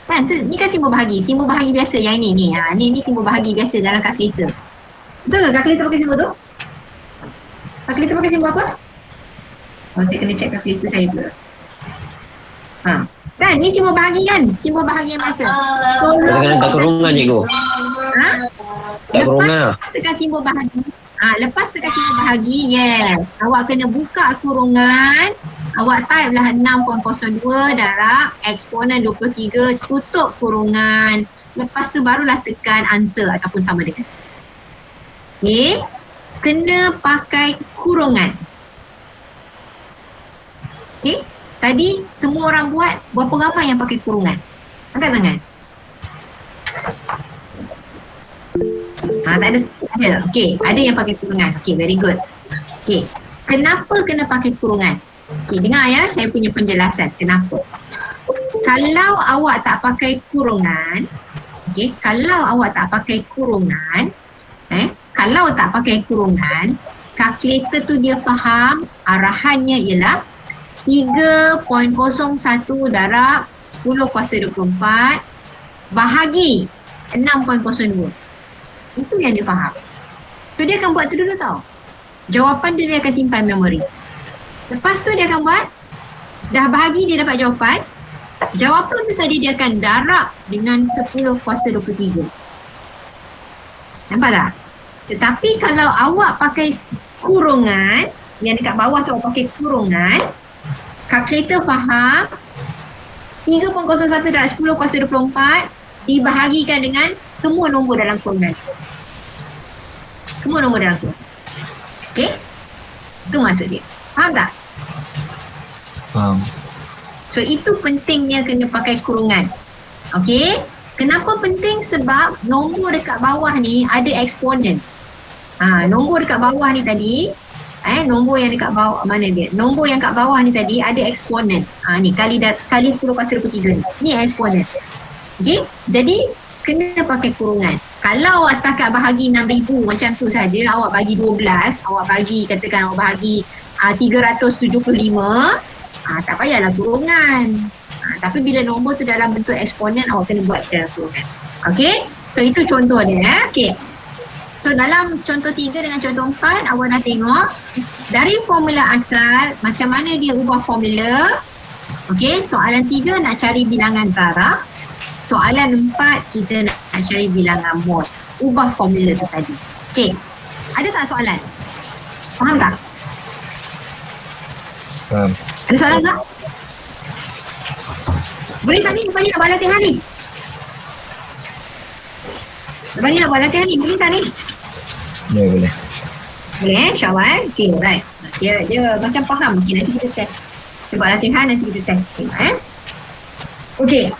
[SPEAKER 1] Kan? Ni kan simbol bahagi. Simbol bahagi biasa yang ini. Ni simbol bahagi biasa dalam kalkulator. Betul ke kalkulator pakai simbol tu? Kalkulator pakai simbol apa? Saya kena check kalkulator saya pula. Kan? Ni simbol bahagi kan? Simbol bahagi yang biasa.
[SPEAKER 5] Kita kena letak kurungan, cikgu. Tak kurungan lah.
[SPEAKER 1] Lepas tekan simbol bahagi. Lepas tekan simbol bahagi, yes. Awak kena buka kurungan. Awak type lah 6.02 darab eksponen 23, tutup kurungan. Lepas tu barulah tekan answer ataupun sama dengan. Okay. Kena pakai kurungan. Okay. Tadi semua orang buat, berapa ramai yang pakai kurungan? Angkat tangan. Tak ada. Okey, ada yang pakai kurungan. Okey, very good. Okey, kenapa kena pakai kurungan? Okey, dengar ya, saya punya penjelasan kenapa. Kalau awak tak pakai kurungan, okey, kalau tak pakai kurungan, kalkulator tu dia faham arahannya ialah 3.01 darab 10 kuasa 24 bahagi 6.02. Itu yang dia faham. So dia akan buat tu dulu tau. Jawapan dia akan simpan memori. Lepas tu dia akan buat, dah bahagi dia dapat jawapan. Jawapan tu tadi dia akan darab dengan 10 kuasa 23. Nampak tak? Tetapi kalau awak pakai kurungan, yang dekat bawah tu awak pakai kurungan, kalkulator faham 3.01 darab 10 kuasa 24 dibahagikan dengan semua nombor dalam kurungan. Semua nombor dalam kurungan. Okey? Itu maksud dia. Faham tak?
[SPEAKER 2] Faham.
[SPEAKER 1] So itu pentingnya kena pakai kurungan. Okey? Kenapa penting? Sebab nombor dekat bawah ni ada eksponen. Nombor dekat bawah ni tadi, nombor yang dekat bawah, mana dia? Nombor yang kat bawah ni tadi ada eksponen. Ni kali 10 kuasa 23 ni. Ni eksponen. Okey? Jadi kena pakai kurungan. Kalau awak setakat bahagi 6,000 macam tu saja, awak bagi 12, awak bagi, katakan awak bahagi 375, tak payahlah kurungan. Tapi bila nombor tu dalam bentuk eksponen, awak kena buat dalam kurungan. Okey? So itu contoh dia. Okey. So dalam contoh 3 dengan contoh 4, awak dah tengok dari formula asal macam mana dia ubah formula. Okey, soalan 3 nak cari bilangan zarah. Soalan 4 kita nak cari bilangan mol. Ubah formula tu tadi. Okey. Ada tak soalan? Faham tak?
[SPEAKER 2] Faham.
[SPEAKER 1] Ada soalan tak? Boleh tak ni? Lepas ni nak buat latihan ni? Lepas ni nak buat latihan ni? Boleh tak ni?
[SPEAKER 2] Ya, boleh.
[SPEAKER 1] Boleh InsyaAllah Okay, right. Dia macam faham. Okay, nanti kita test. Kita buat latihan, nanti kita test. Tengok Okey.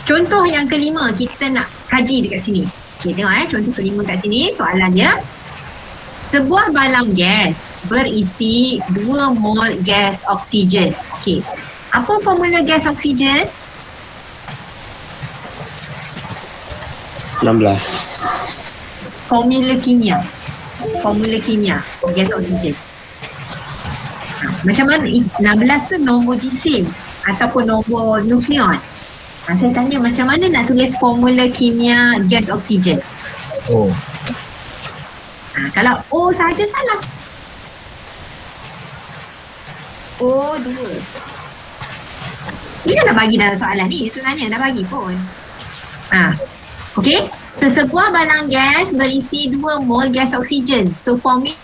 [SPEAKER 1] Contoh yang kelima kita nak kaji dekat sini. Okey, tengok contoh kelima kat sini soalan dia. Sebuah balang gas berisi 2 mol gas oksigen. Okey. Apa formula gas oksigen?
[SPEAKER 5] 16.
[SPEAKER 1] Formula kimia. Formula kimia gas oksigen. Macam mana 16 tu nombor jisim ataupun nombor nukleon? Saya tanya macam mana nak tulis formula kimia gas oksigen?
[SPEAKER 2] Oh.
[SPEAKER 1] Kalau O saja salah. O2. Ini dah bagi dalam soalan ni sebenarnya, dah bagi pun. Okey. So, sebuah balang gas berisi 2 mol gas oksigen. So formula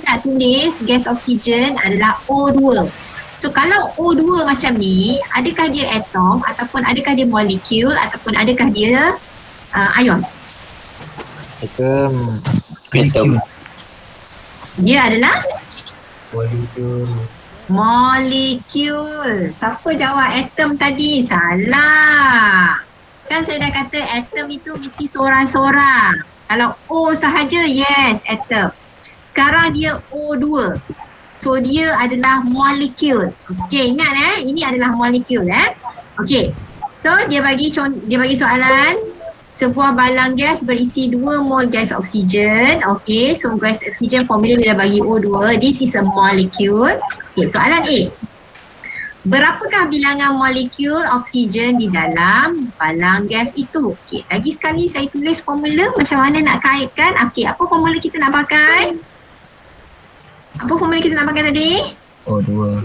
[SPEAKER 1] nak tulis gas oksigen adalah O2. So kalau O2 macam ni, adakah dia atom ataupun adakah dia molekul ataupun adakah dia ion?
[SPEAKER 5] Atom.
[SPEAKER 1] Dia adalah
[SPEAKER 3] Molekul.
[SPEAKER 1] molekul. Siapa jawab atom tadi? Salah. Kan saya dah kata atom itu mesti seorang-seorang. Kalau O sahaja, yes, atom. Sekarang dia O2. So dia adalah molekul. Okey, ingat ini adalah molekul Okey. So dia bagi soalan, sebuah balang gas berisi 2 mol gas oksigen. Okey, so gas oksigen formula dia dah bagi O2. This is a molecule. Okey, soalan A. Berapakah bilangan molekul oksigen di dalam balang gas itu? Okey, lagi sekali saya tulis formula macam mana nak kaitkan. Okey, apa formula kita nak pakai? Apa formula kita nak pakai tadi?
[SPEAKER 2] O2.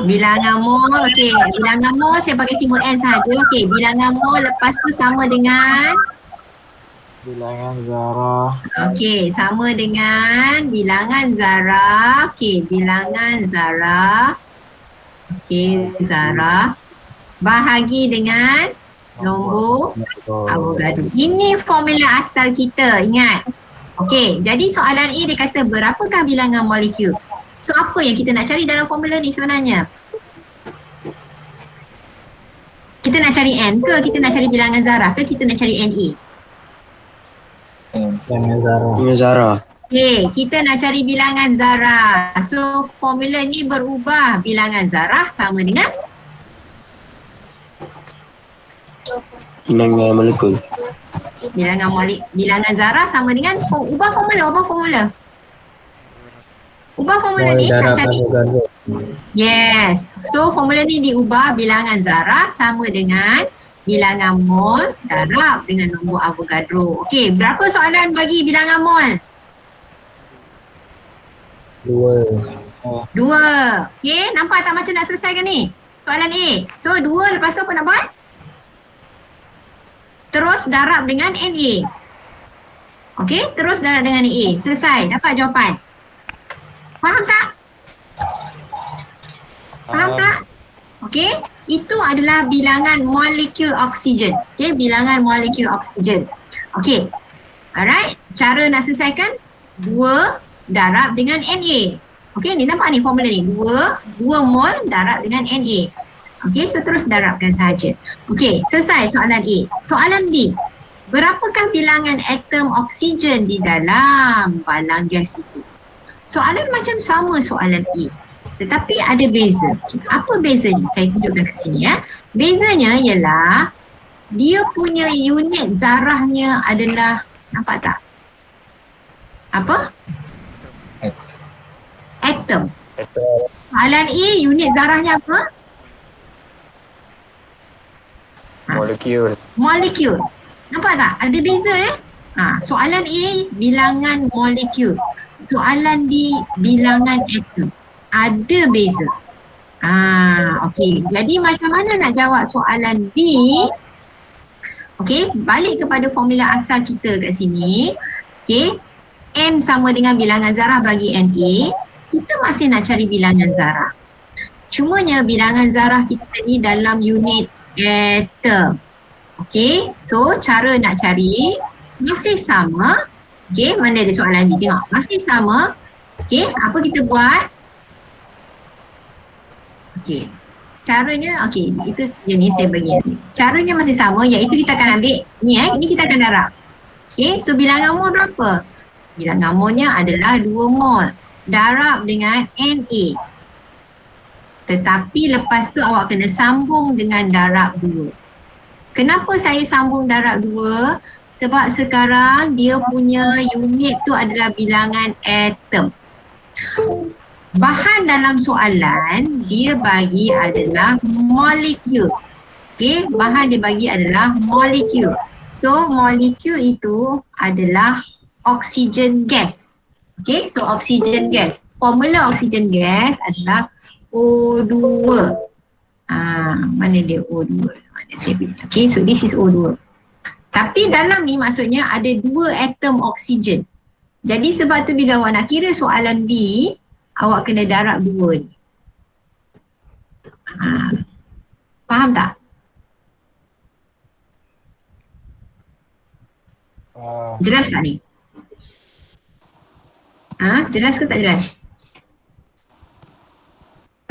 [SPEAKER 1] Bilangan mol. Okey, bilangan mol saya pakai simbol N sahaja. Okey, bilangan mol lepas tu sama dengan
[SPEAKER 4] bilangan zarah.
[SPEAKER 1] okey, sama dengan bilangan zarah. Okey, bilangan zarah. Okey, zarah bahagi dengan nombor Avogadro. Ini formula asal kita, ingat. Okey, jadi soalan A dia kata berapakah bilangan molekul? So apa yang kita nak cari dalam formula ni sebenarnya? Kita nak cari N ke kita nak cari bilangan zarah ke kita nak cari NA?
[SPEAKER 5] Bilangan zarah.
[SPEAKER 1] Okey, kita nak cari bilangan zarah. So formula ni berubah. Bilangan zarah sama dengan
[SPEAKER 5] Bilangan molekul.
[SPEAKER 1] bilangan zarah sama dengan ubah formula. Ubah formula ni nak cari. Yes. So formula ni diubah, bilangan zarah sama dengan bilangan mol darab dengan nombor Avogadro. Okey, berapa soalan bagi bilangan mol? 2. Okey, nampak tak macam nak selesaikan ni? Soalan A. So 2 lepas tu apa nak buat? Terus darab dengan NA. Okey, terus darab dengan NA. Selesai, dapat jawapan. Faham tak? Faham tak? Okey, itu adalah bilangan molekul oksigen. Okey, bilangan molekul oksigen. Okey. Alright, cara nak selesaikan 2 darab dengan Na. Okey, ni nampak ni formula ni. 2 mol darab dengan Na. Okey, so terus darabkan saja. Okey, selesai soalan A. Soalan B. Berapakah bilangan atom oksigen di dalam balang gas itu? Soalan macam sama soalan A. Tetapi ada beza. Apa bezanya? Saya tunjukkan kat sini Bezanya ialah dia punya unit zarahnya adalah, nampak tak? Apa? Atom. Soalan A unit zarahnya apa?
[SPEAKER 3] Molekul.
[SPEAKER 1] Molekul. Nampak tak? Ada beza soalan A bilangan molekul. Soalan B bilangan atom. Ada beza. Okey. Jadi macam mana nak jawab soalan B? Okey, balik kepada formula asal kita kat sini. Okey. N sama dengan bilangan zarah bagi Na. Kita masih nak cari bilangan zarah. Cumanya bilangan zarah kita ni dalam unit atom. Okey, so cara nak cari masih sama. Okey, mana ada soalan ni? Tengok, masih sama. Okey, apa kita buat? Okey, caranya, okey, itu jenis saya bagi. Caranya masih sama, iaitu kita akan ambil ni ini kita akan darab. Okey, so bilangan mol berapa? Bilangan molnya adalah 2 mol. Darab dengan Na. Tetapi lepas tu awak kena sambung dengan darab 2. Kenapa saya sambung darab 2? Sebab sekarang dia punya unit tu adalah bilangan atom. Bahan dalam soalan dia bagi adalah molekul. Okey, bahan dia bagi adalah molekul. So molekul itu adalah oksigen gas. Okey, so oksigen gas. Formula oksigen gas adalah O2. Mana dia O2? Mana saya pilih. Okey, so this is O2. Tapi dalam ni maksudnya ada 2 atom oksigen. Jadi sebab tu bila awak nak kira soalan B, awak kena darab 2 ni. Faham tak? Jelas tak ni? Jelas ke tak jelas?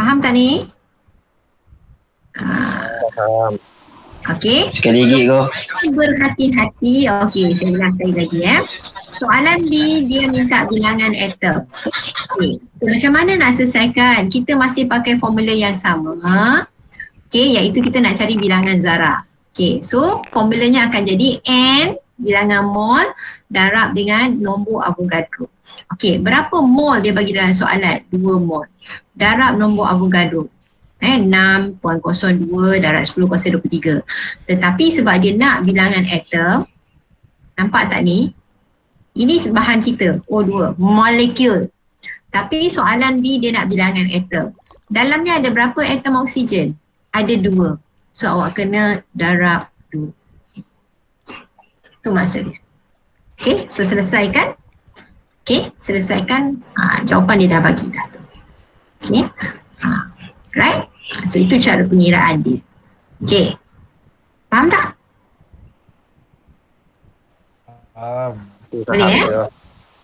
[SPEAKER 1] Faham tak ni?
[SPEAKER 5] Faham.
[SPEAKER 1] Okey.
[SPEAKER 5] Sekali lagi kau.
[SPEAKER 1] Berhati-hati. Okey, saya ulang sekali lagi Soalan B dia minta bilangan atom. Okey. So macam mana nak selesaikan? Kita masih pakai formula yang sama. Okey, iaitu kita nak cari bilangan zarah. Okey, so formulanya akan jadi N bilangan mol darab dengan nombor Avogadro. Okey, berapa mol dia bagi dalam soalan? 2 mol. Darab nombor Avogadro. 6.02 darab 10.23. Tetapi sebab dia nak bilangan atom, nampak tak ni? Ini bahan kita, O2, molekul. Tapi soalan B dia nak bilangan atom. Dalamnya ada berapa atom oksigen? Ada 2. So awak kena darab 2. Itu maksud dia. Okey, so selesaikan. Okey, selesaikan. Jawapan dia dah bagi dah tu. Okey. Right? So itu cara pengiraan dia. Okey. Faham tak? Boleh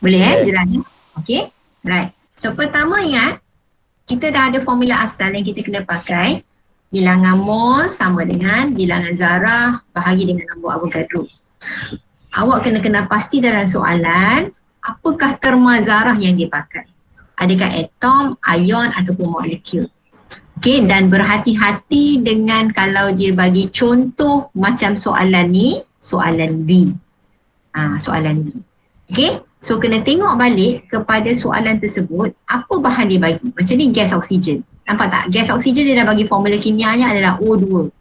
[SPEAKER 1] Boleh jelas Okey. Right. So pertama ingat, kita dah ada formula asal yang kita kena pakai. Bilangan mol sama dengan bilangan zarah bahagi dengan nombor Avogadro. Awak kena pasti dalam soalan, apakah terma zarah yang dia pakai? Adakah atom, ion ataupun molekul? Okey, dan berhati-hati dengan kalau dia bagi contoh macam soalan ni, soalan B. Soalan B. Okey, so kena tengok balik kepada soalan tersebut, apa bahan dia bagi. Macam ni gas oksigen. Nampak tak? Gas oksigen dia dah bagi formula kimianya adalah O2.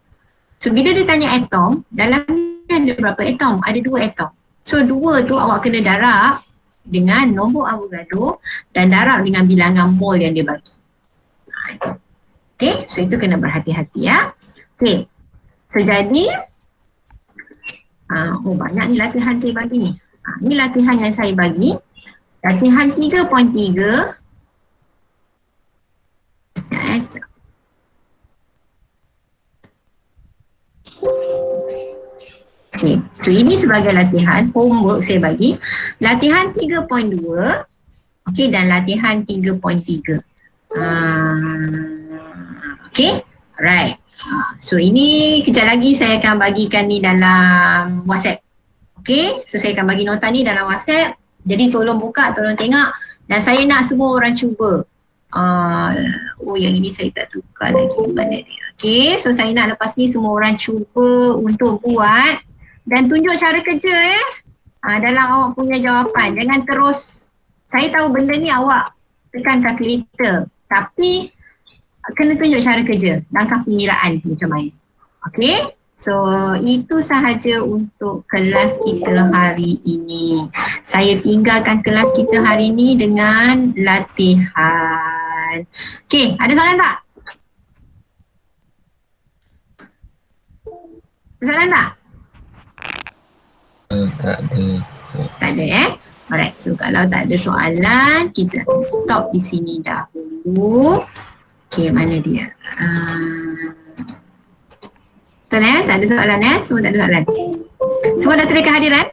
[SPEAKER 1] So bila dia tanya atom, dalamnya ada berapa atom? Ada 2 atom. So 2 tu awak kena darab dengan nombor Avogadro dan darab dengan bilangan mol yang dia bagi. Okay, so itu kena berhati-hati ya. Okay, so jadi banyak ni latihan saya bagi ni. Ni latihan yang saya bagi. Latihan 3.3. Okay, so ini sebagai latihan, homework saya bagi. Latihan 3.2, okay, dan latihan 3.3. Okay, alright. So ini kejap lagi saya akan bagikan ni dalam WhatsApp. Okay, so saya akan bagi nota ni dalam WhatsApp. Jadi tolong buka, tolong tengok. Dan saya nak semua orang cuba. Yang ini saya tak tukar lagi, mana dia. Okay, so saya nak lepas ni semua orang cuba untuk buat dan tunjuk cara kerja dalam awak punya jawapan. Jangan terus, saya tahu benda ni awak tekan kalkulator, tapi kena tunjuk cara kerja, langkah pengiraan macam mana. Okay, so itu sahaja untuk kelas kita hari ini. Saya tinggalkan kelas kita hari ini dengan latihan. Okay, ada soalan tak? Soalan tak?
[SPEAKER 2] Tak ada.
[SPEAKER 1] Tak ada Alright, so kalau tak ada soalan, kita stop di sini dahulu. Okay, mana dia? Betul tak ada soalan Semua tak ada soalan. Semua dah terima kehadiran?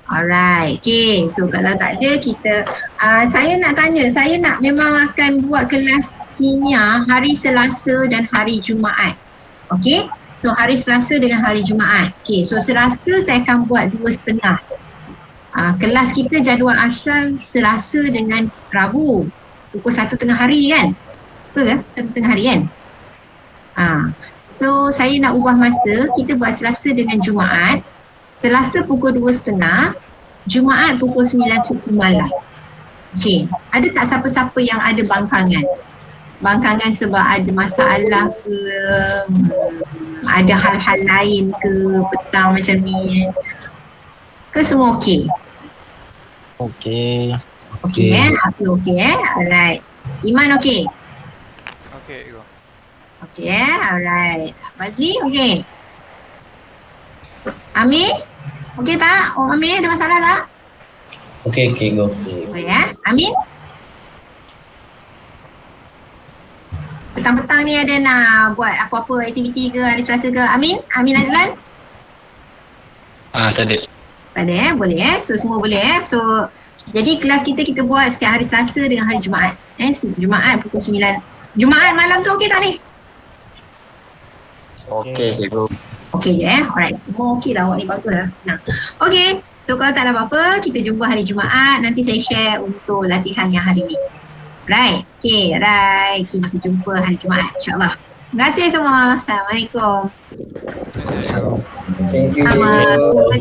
[SPEAKER 1] Alright, okay. So kalau tak ada kita, saya nak tanya, saya nak memang akan buat kelas kimia hari Selasa dan hari Jumaat. Okay, so hari Selasa dengan hari Jumaat. Okay, so Selasa saya akan buat 2.30. Kelas kita jadual asal Selasa dengan Rabu. Pukul 1 tengah hari kan? Betul ke? 1 tengah hari kan? So saya nak ubah masa, kita buat Selasa dengan Jumaat. Selasa pukul 2.30, Jumaat pukul 9 malam. Okey, ada tak siapa-siapa yang ada bangkangan? Bangkangan sebab ada masalah ke, ada hal-hal lain ke petang macam ni? Ke semua okey?
[SPEAKER 4] Okey.
[SPEAKER 1] Okey aku okey alright. Iman okey?
[SPEAKER 6] Okey, go.
[SPEAKER 1] Okey alright. Fazli okey? Amir? Okey tak? Oh Amir ada masalah tak?
[SPEAKER 3] Okay, go.
[SPEAKER 1] Okey Amin? Petang-petang ni ada nak buat apa-apa aktiviti ke hari Selasa ke? Amin? Amin Azlan?
[SPEAKER 5] Tak ada.
[SPEAKER 1] Tak ada boleh so semua boleh So jadi kelas kita buat setiap hari Selasa dengan hari Jumaat. Jumaat pukul 9. Jumaat malam tu okey tak ni?
[SPEAKER 3] Okay, cikgu.
[SPEAKER 1] Okey je alright. Semua okey lah awak ni bagus lah. Nah. Okey. So kalau tak ada apa-apa, kita jumpa hari Jumaat. Nanti saya share untuk latihan yang hari ni. Right. Okay, right. Kita jumpa hari Jumaat insyaAllah. Terima kasih semua. Assalamualaikum.
[SPEAKER 3] Thank you,
[SPEAKER 1] Sama.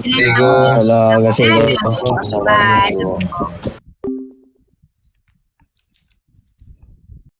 [SPEAKER 3] cikgu.
[SPEAKER 5] Terima kasih.
[SPEAKER 1] Bye.